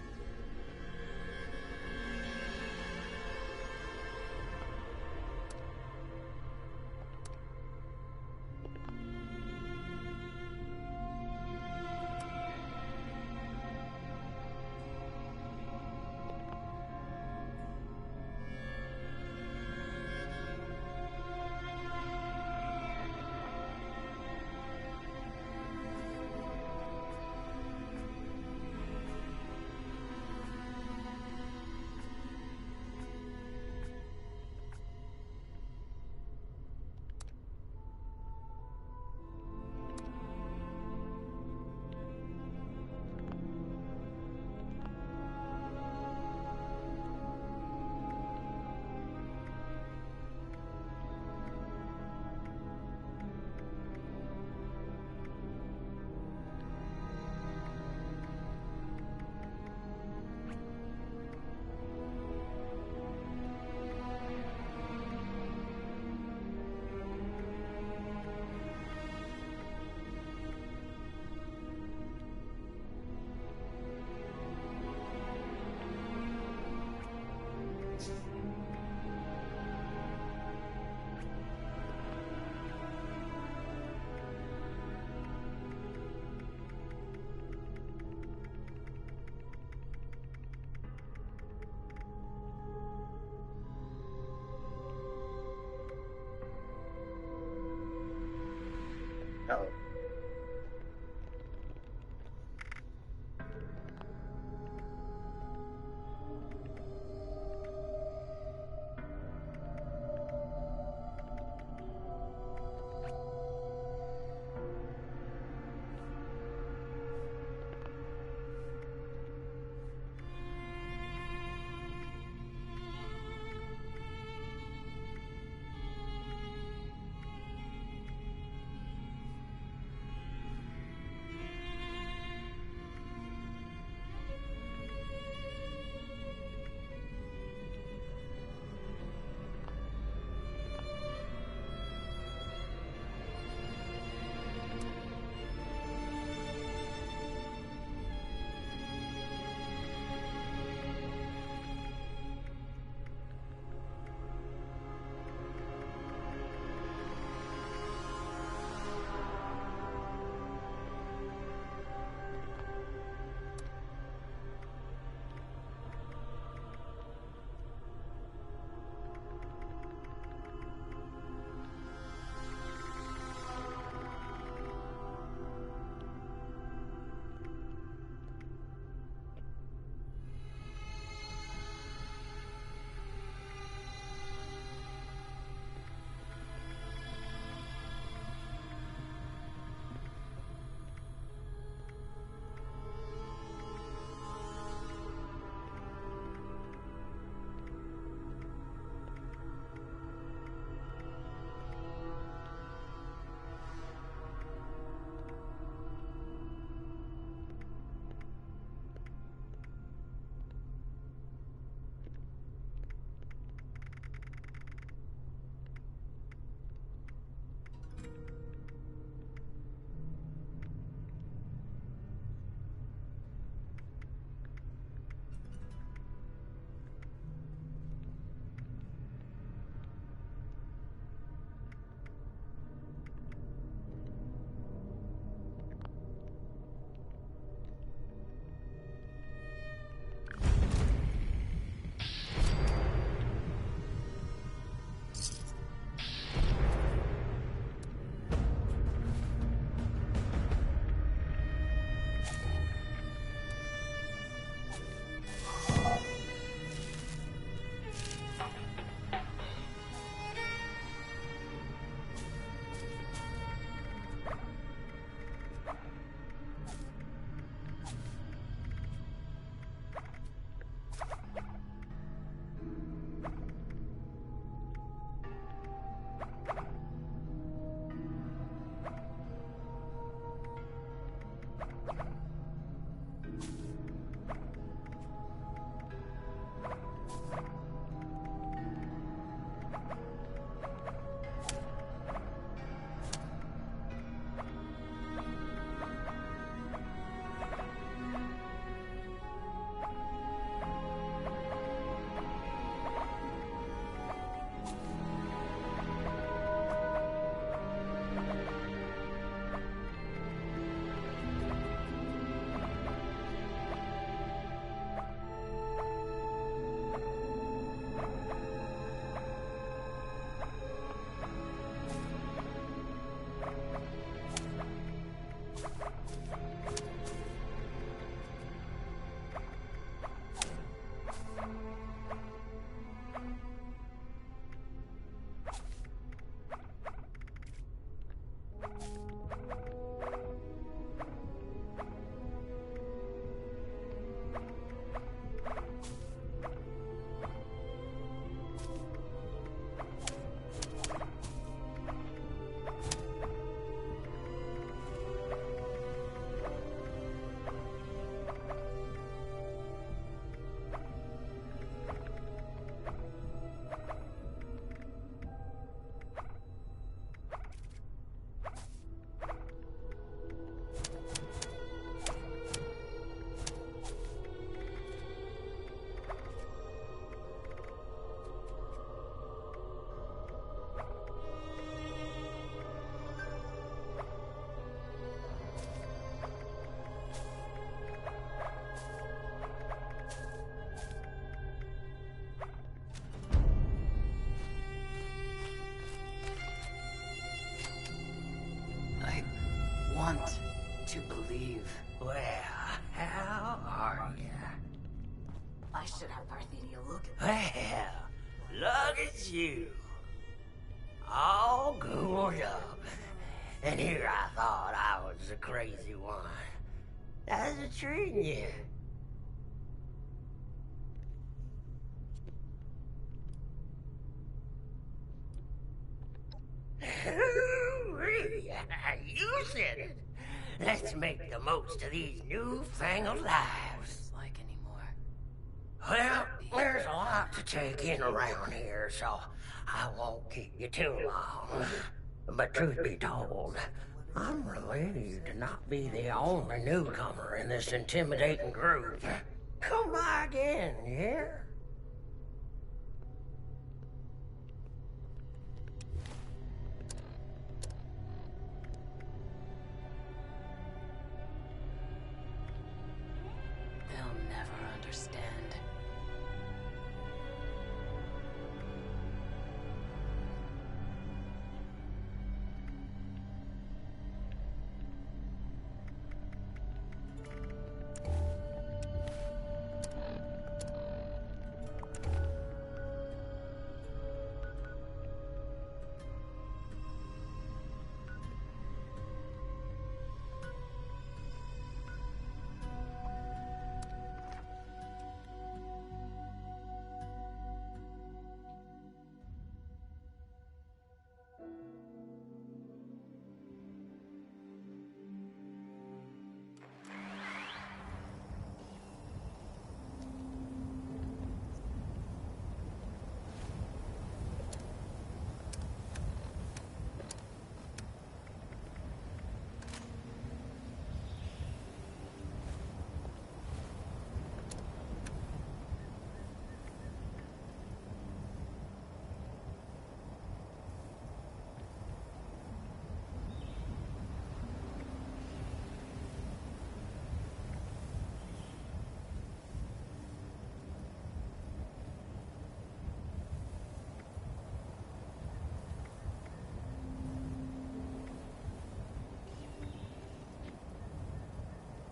Oh. want to believe. Well, how are you? I should have Parthenia look at Well, look at you. All gooled up. And here I thought I was the crazy one. How's it treating you? You said it. Let's make the most of these newfangled lives. like anymore. Well, there's a lot to take in around here, so I won't keep you too long. But truth be told, I'm relieved to not be the only newcomer in this intimidating group. Come by again, yeah? They'll never understand.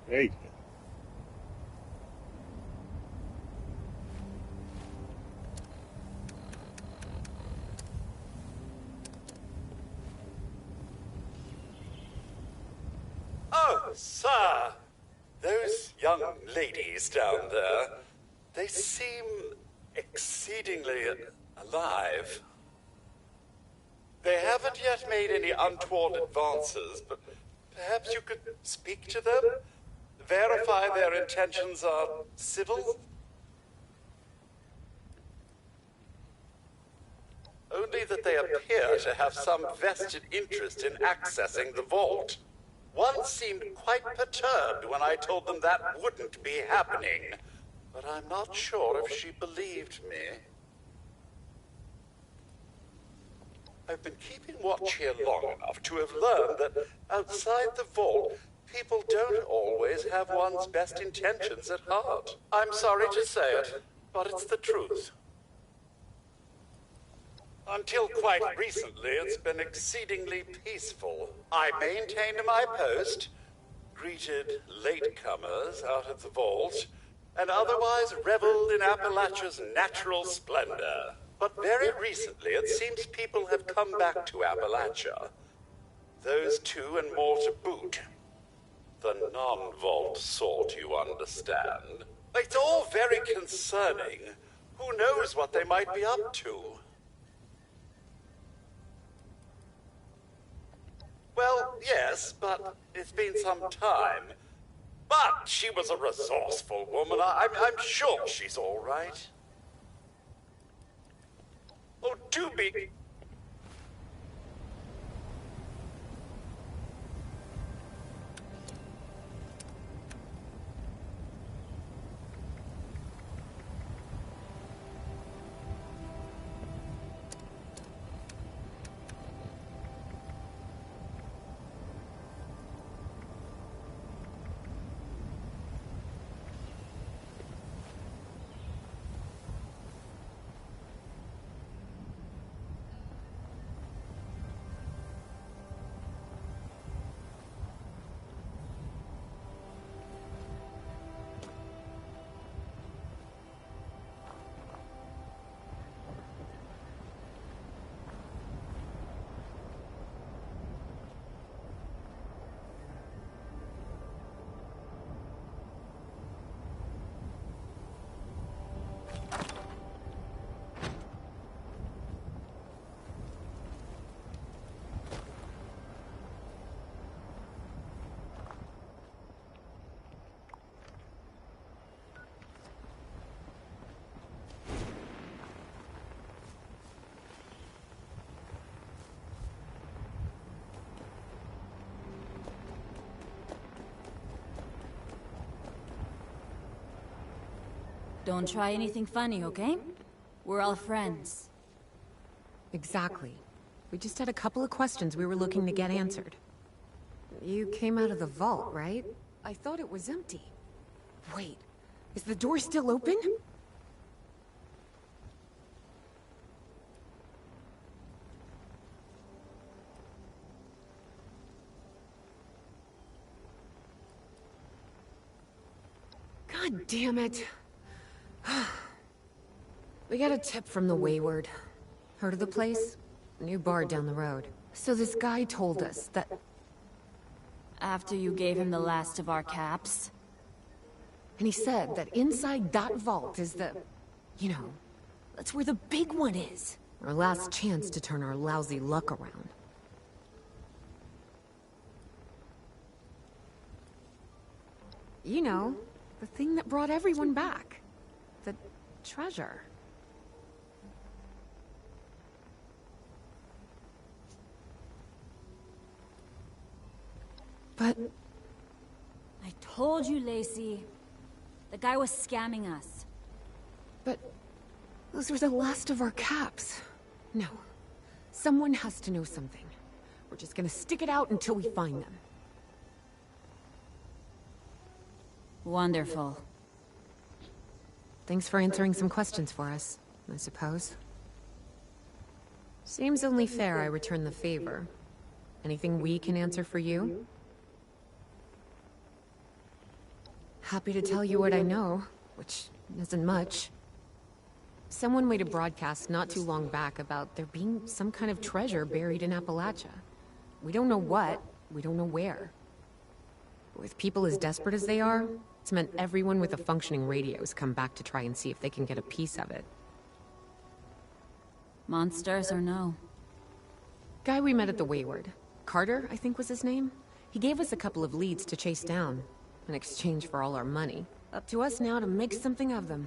Hey. Oh, sir. Those young ladies down there, they seem exceedingly alive. They haven't yet made any untoward advances, but perhaps you could speak to them? Verify their intentions are civil? Only that they appear to have some vested interest in accessing the vault. One seemed quite perturbed when I told them that wouldn't be happening, but I'm not sure if she believed me. I've been keeping watch here long enough to have learned that outside the vault, people don't always have one's best intentions at heart. I'm sorry to say it, but it's the truth. Until quite recently, it's been exceedingly peaceful. I maintained my post, greeted latecomers out of the vault, and otherwise reveled in Appalachia's natural splendor. But very recently, it seems people have come back to Appalachia. Those two and more to boot. The non-vault sort, you understand. It's all very concerning. Who knows what they might be up to? Well, yes, but it's been some time. But she was a resourceful woman. I'm sure she's all right. Oh, do be... Don't try anything funny, okay? We're all friends. Exactly. We just had a couple of questions we were looking to get answered. You came out of the vault, right? I thought it was empty. Wait, is the door still open? God damn it. We got a tip from the Wayward. Heard of the place? New bar down the road. So this guy told us that... After you gave him the last of our caps? And he said that inside that vault is the... You know, that's where the big one is. Our last chance to turn our lousy luck around. You know, the thing that brought everyone back. The treasure. But... I told you, Lacey. The guy was scamming us. But... those were the last of our caps. No. Someone has to know something. We're just gonna stick it out until we find them. Wonderful. Thanks for answering some questions for us, I suppose. Seems only fair I return the favor. Anything we can answer for you? Happy to tell you what I know, which isn't much. Someone made a broadcast not too long back about there being some kind of treasure buried in Appalachia. We don't know what, we don't know where. With people as desperate as they are, it's meant everyone with a functioning radio has come back to try and see if they can get a piece of it. Monsters or no? Guy we met at the Wayward. Carter, I think was his name. He gave us a couple of leads to chase down, in exchange for all our money. Up to us now to make something of them.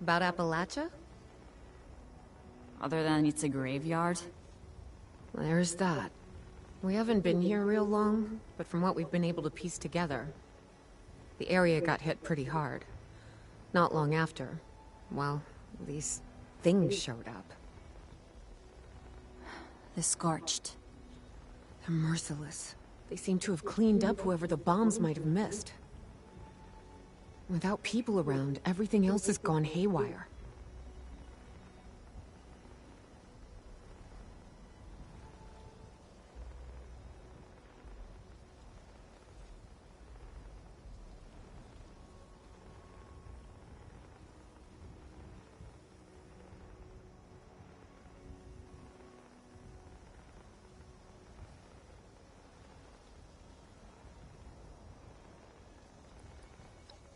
About Appalachia? Other than it's a graveyard? There's that. We haven't been here real long, but from what we've been able to piece together, the area got hit pretty hard. Not long after, well, these things showed up. The Scorched. They're merciless. They seem to have cleaned up whoever the bombs might have missed. Without people around, everything else has gone haywire.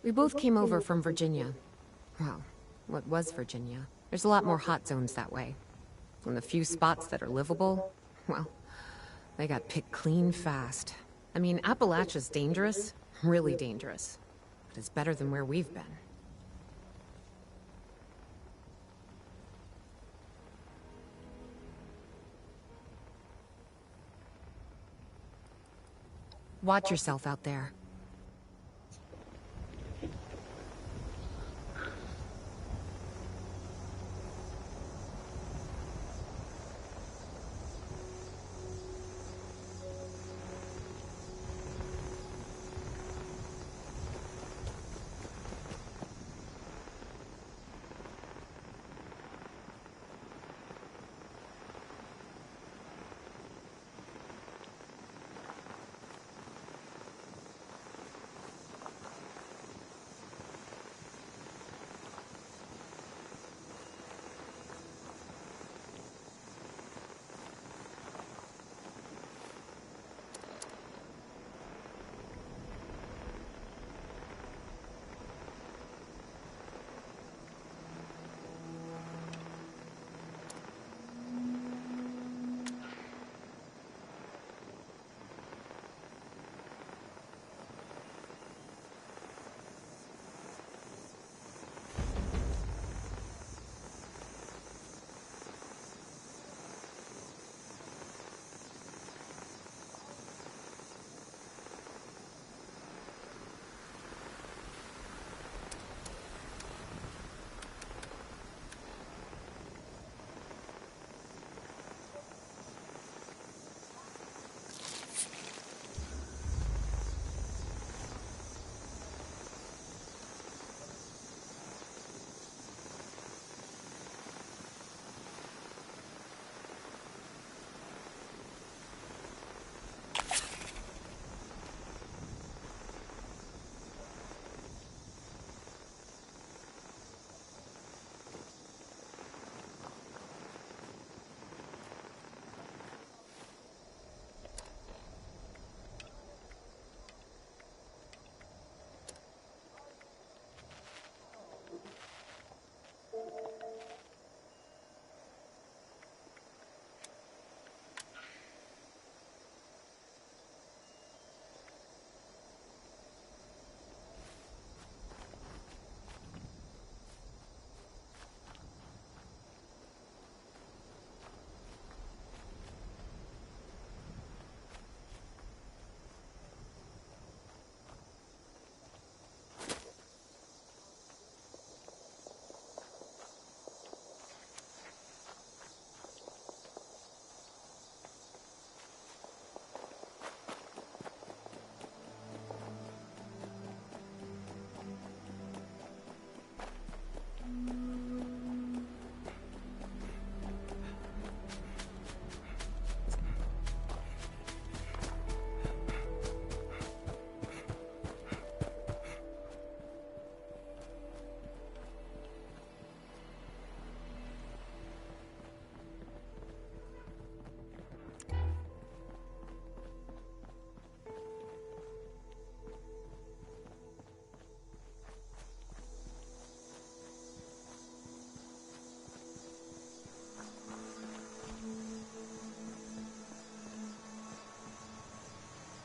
We both came over from Virginia. Well, what was Virginia? There's a lot more hot zones that way. And the few spots that are livable, well, they got picked clean fast. I mean, Appalachia's dangerous, really dangerous. But it's better than where we've been. Watch yourself out there.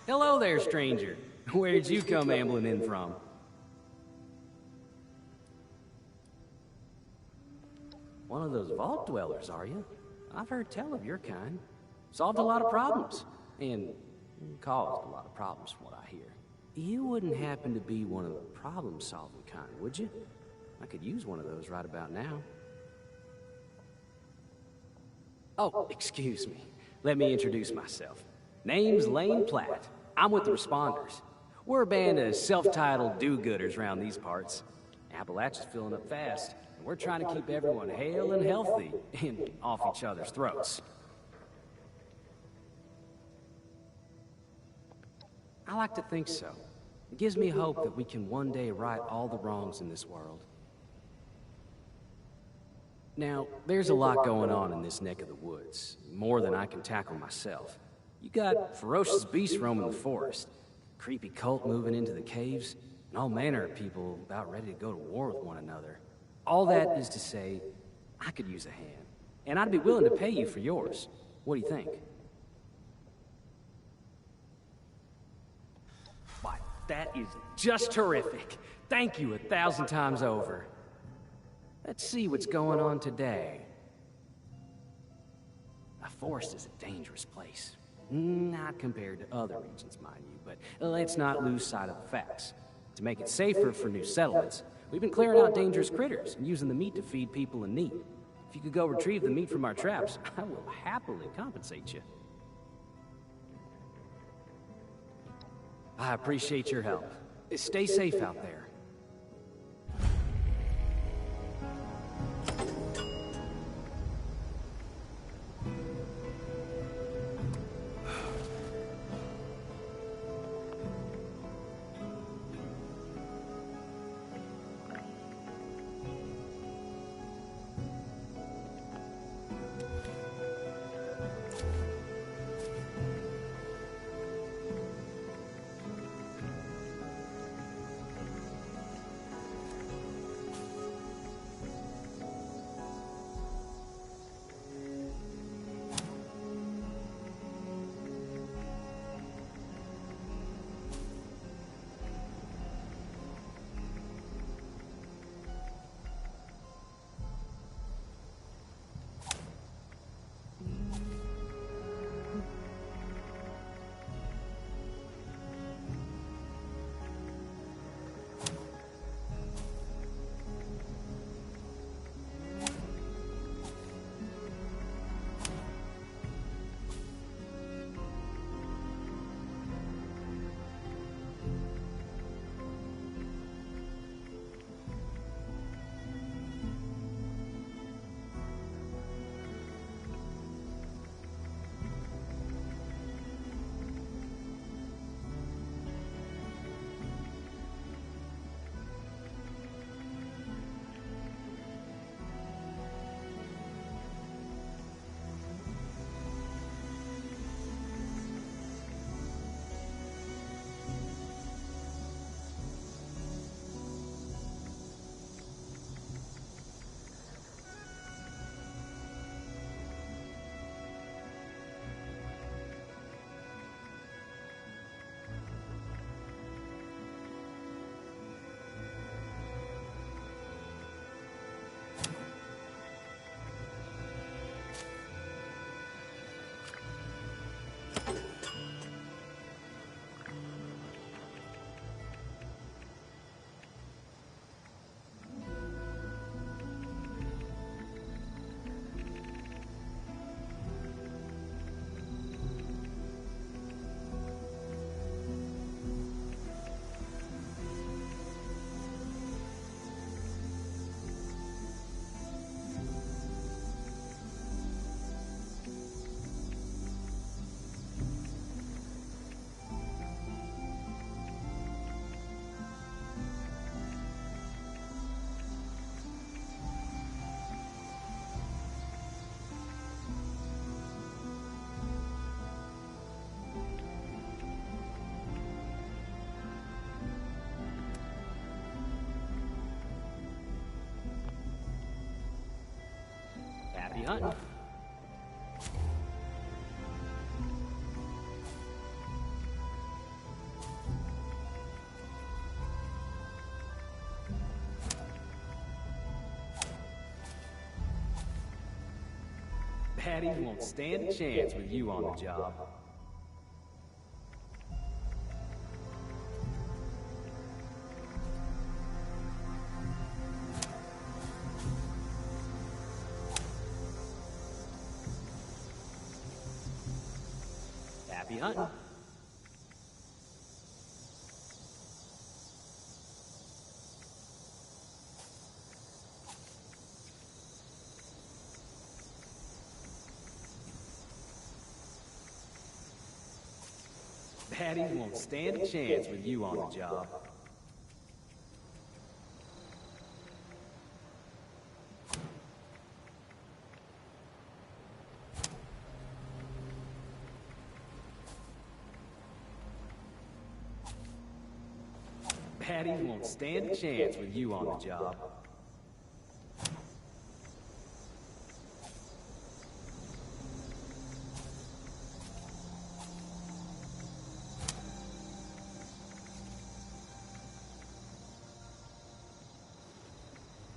Hello there, stranger. Where'd you come ambling in from? One of those vault dwellers, are you? I've heard tell of your kind. Solved a lot of problems. And caused a lot of problems from what I hear. You wouldn't happen to be one of the problem-solving kind, would you? I could use one of those right about now. Oh, excuse me. Let me introduce myself. Name's Lane Platt. I'm with the Responders. We're a band of self-titled do-gooders around these parts. Appalachia's filling up fast, and we're trying to keep everyone hale and healthy and off each other's throats. I like to think so. It gives me hope that we can one day right all the wrongs in this world. Now, there's a lot going on in this neck of the woods, more than I can tackle myself. You got ferocious beasts roaming the forest, creepy cult moving into the caves, and all manner of people about ready to go to war with one another. All that is to say, I could use a hand, and I'd be willing to pay you for yours. What do you think? Why, that is just terrific. Thank you 1,000 times over. Let's see what's going on today. A forest is a dangerous place. Not compared to other regions, mind you, but let's not lose sight of the facts. To make it safer for new settlements, we've been clearing out dangerous critters and using the meat to feed people in need. If you could go retrieve the meat from our traps, I will happily compensate you. I appreciate your help. Stay safe out there. Happy hunting. Baddies won't stand a chance with you on the job. Happy hunting. Baddies won't stand a chance with you on the job. Baddies won't stand a chance with you on the job.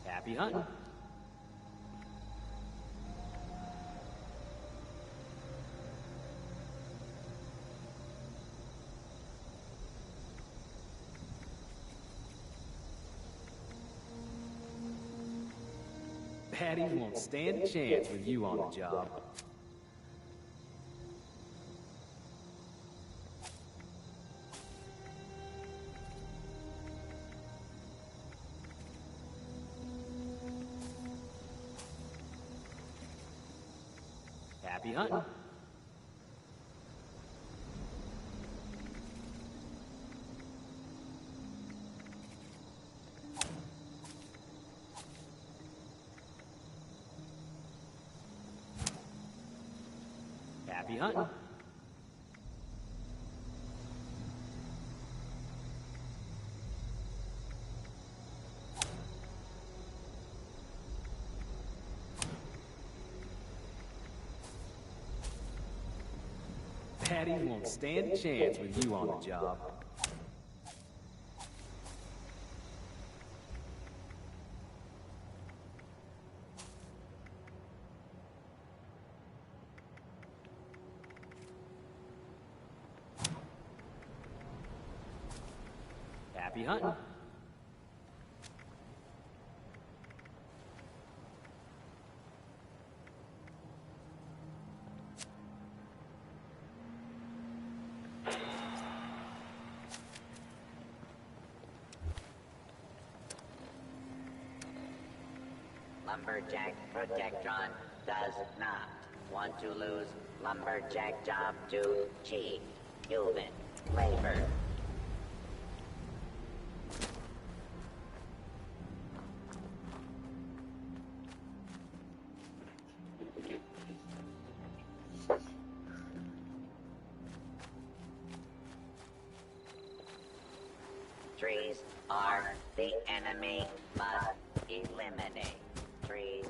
Happy hunting. Baddies won't stand a chance with you on the job. Happy hunting. Happy hunting. Baddies won't stand a chance with you on the job. Happy hunting. Lumberjack Protectron does not want to lose lumberjack job to cheap human labor. Trees are the enemy, must eliminate trees.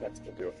That's to do it.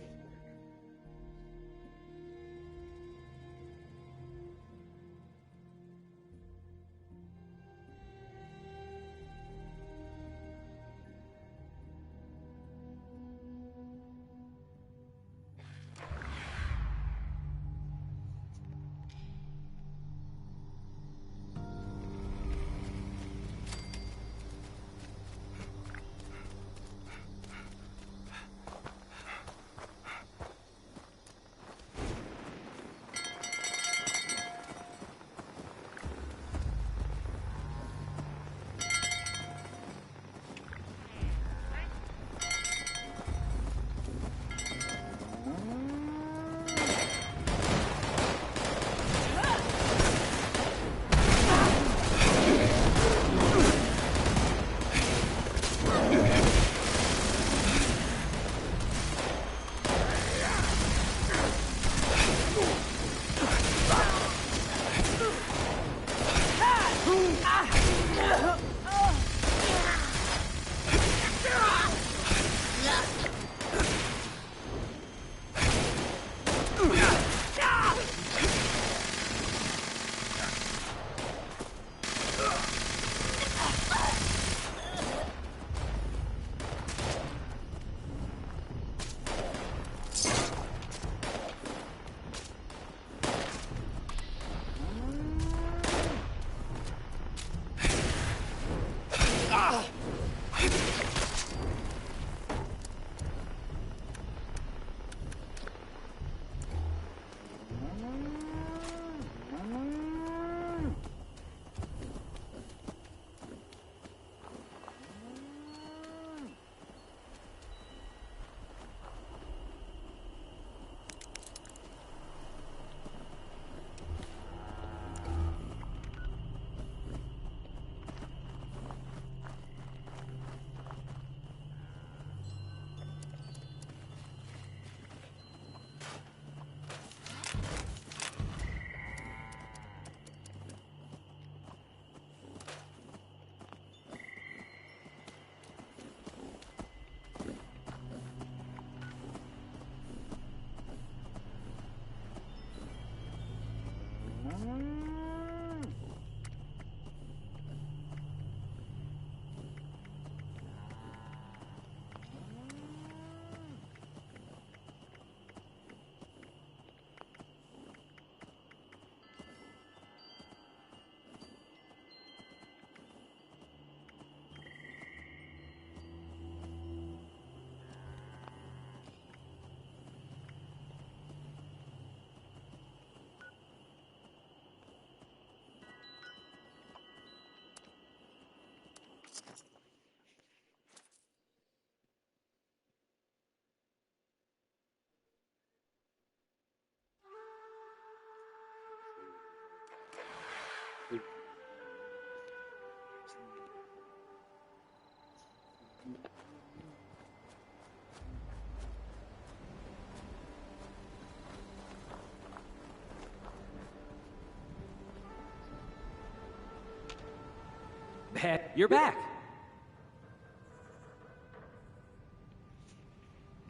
You're back.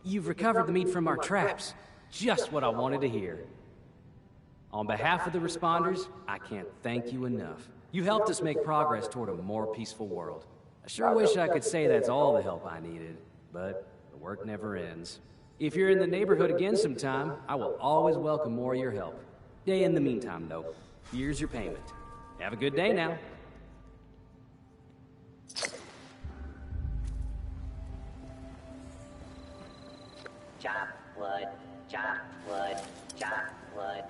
You've recovered the meat from our traps. Just what I wanted to hear. On behalf of the responders, I can't thank you enough. You helped us make progress toward a more peaceful world. I sure wish I could say that's all the help I needed, but the work never ends. If you're in the neighborhood again sometime, I will always welcome more of your help. In the meantime, though, here's your payment. Have a good day now. Chop wood, chop wood, chop wood.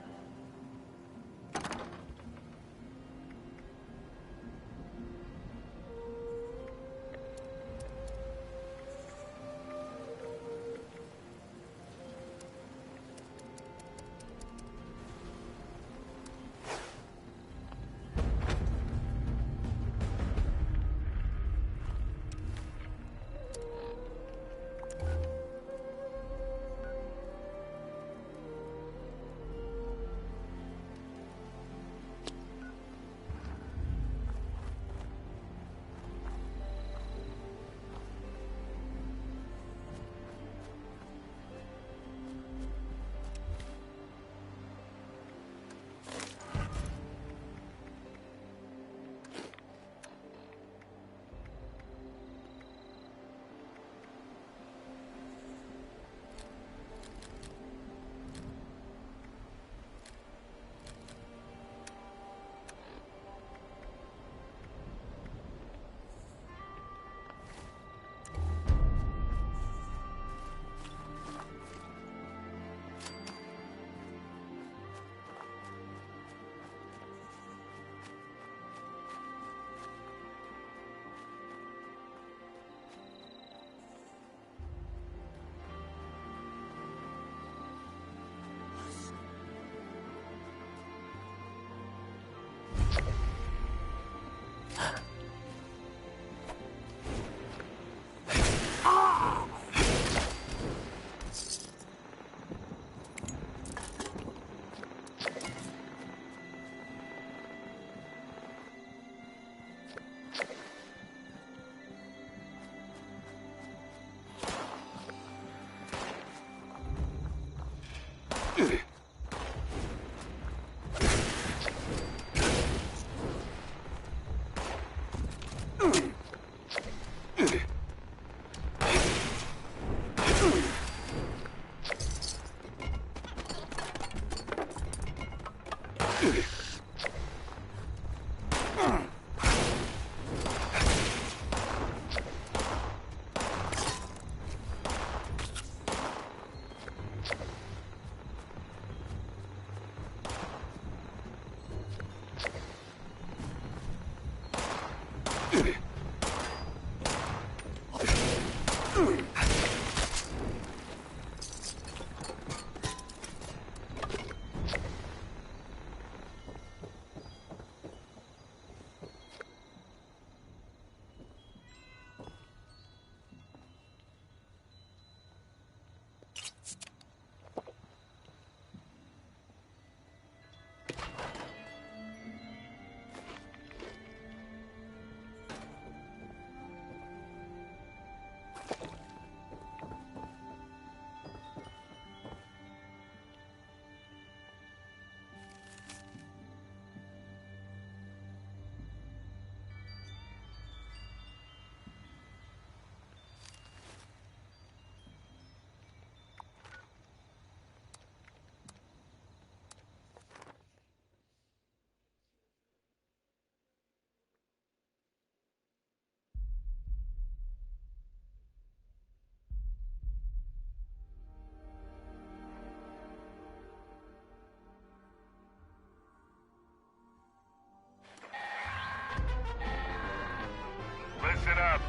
Listen up.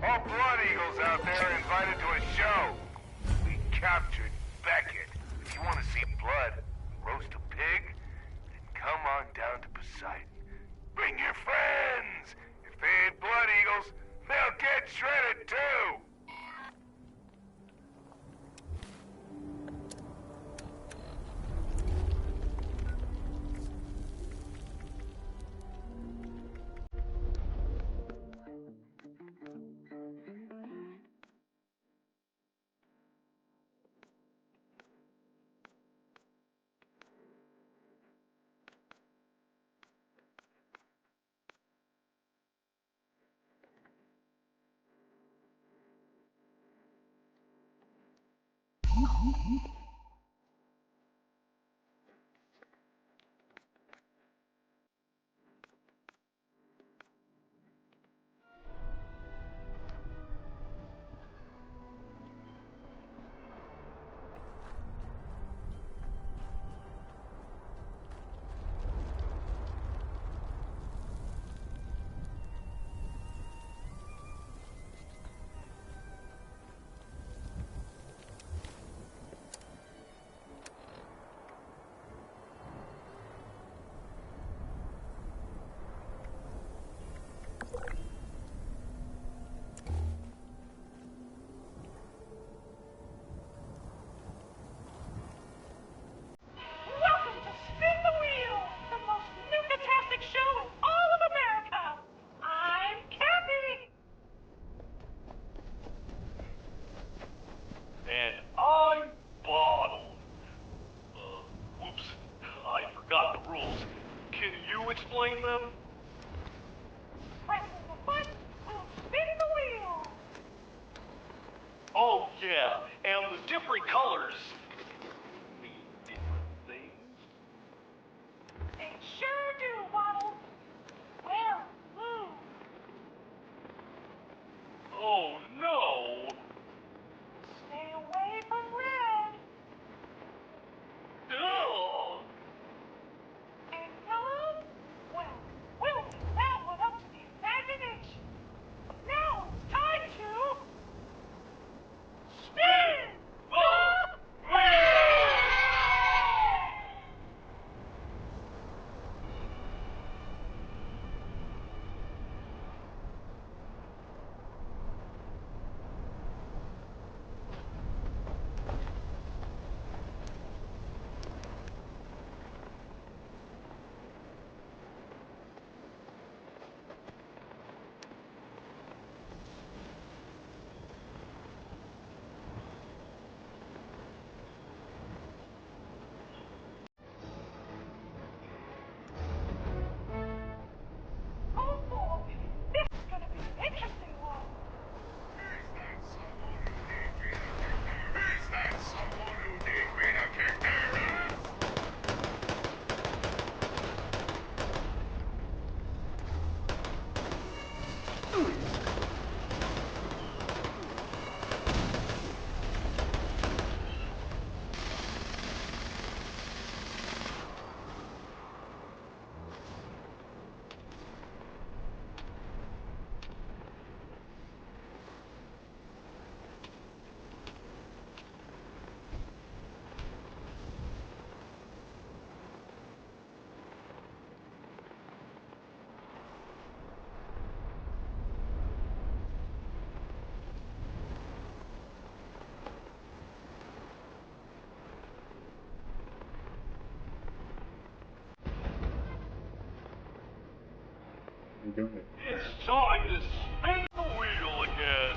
All Blood Eagles out there are invited to a show. We captured Beckett. If you want to see blood, roast a pig, then come on down to Poseidon. Bring your friends. If they ain't Blood Eagles, they'll get shredded too. Explain them? Pressing the button will spin the wheel. Oh, yeah, and the different colors mean different things. They sure do, Waddle. Well, blue. Oh, no. Stay away from red. Ugh. And yellow? Well, we'll leave that one up to the imagination. Now it's time to... spin the wheel! It's time to spin the wheel again.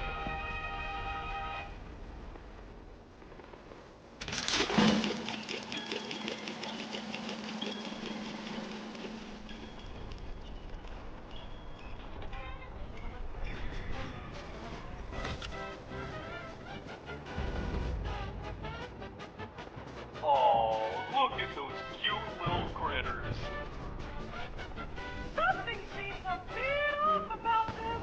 Oh, look at those cute little critters. Something seems a bit off about them.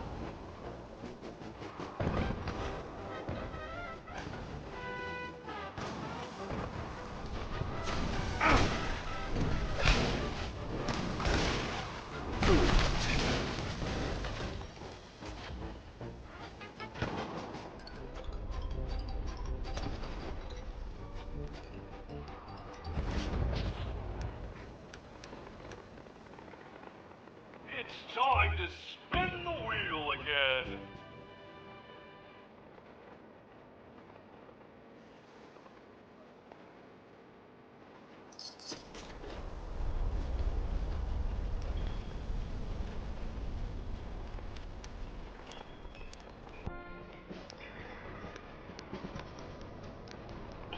It's time to spin the wheel again.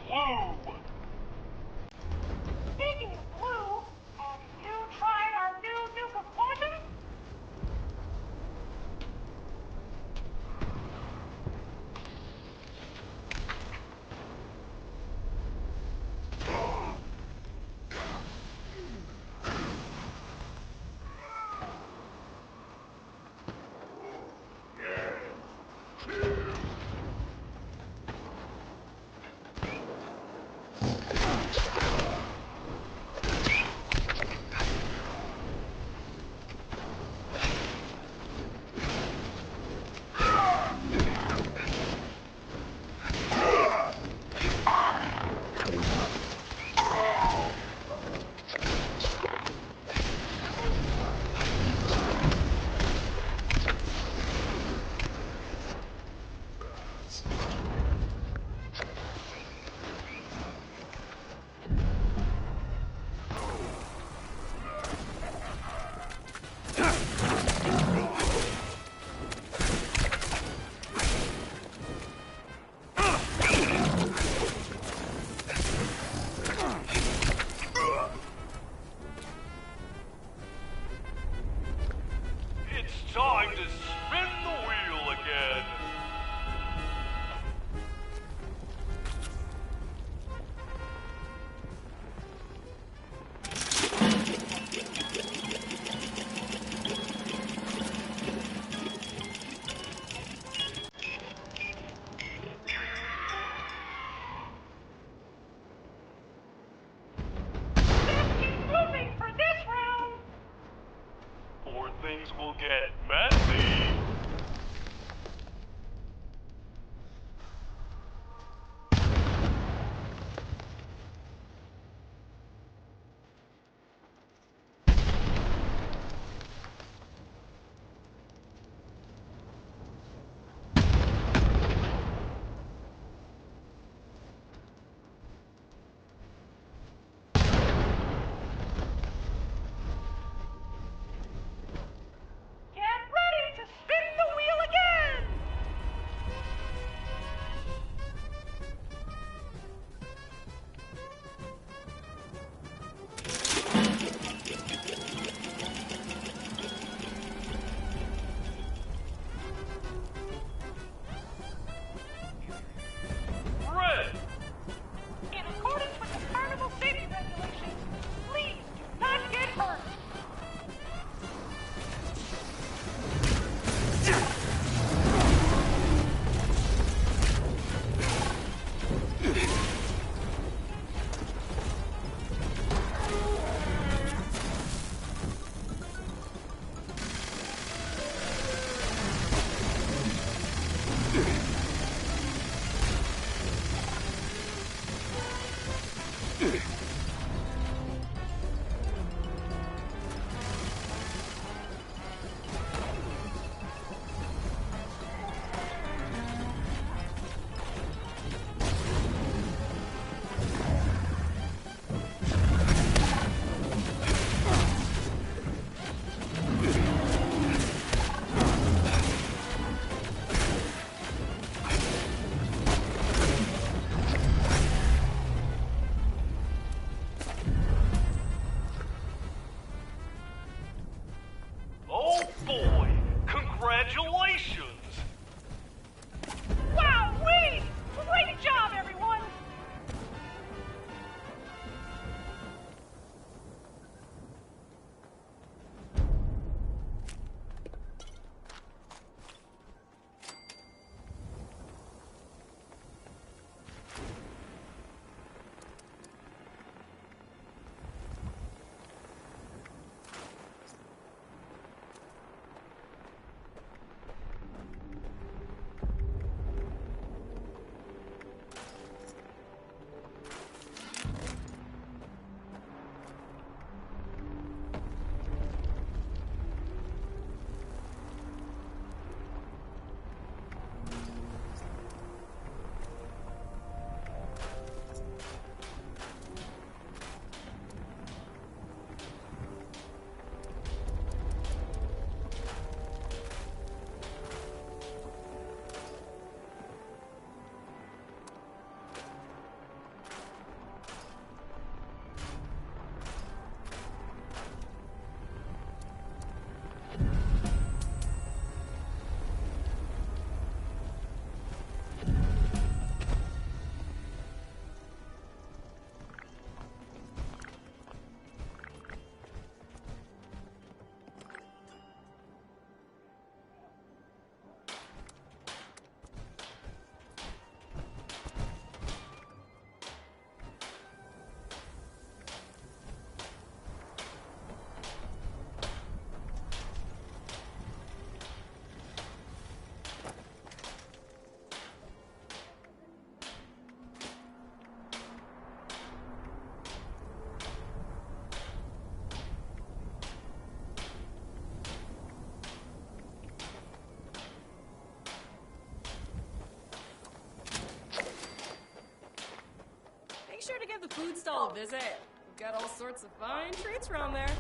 Blue. Speaking of blue, have you tried our new Duke of Poison? It's time to spin the wheel again. Let's keep moving for this round. Or things will get messy. Get ready to spin the wheel again. Red. In accordance with the carnival safety regulations, please do not get hurt. sure to give the food stall a visit. We've got all sorts of fine treats around there.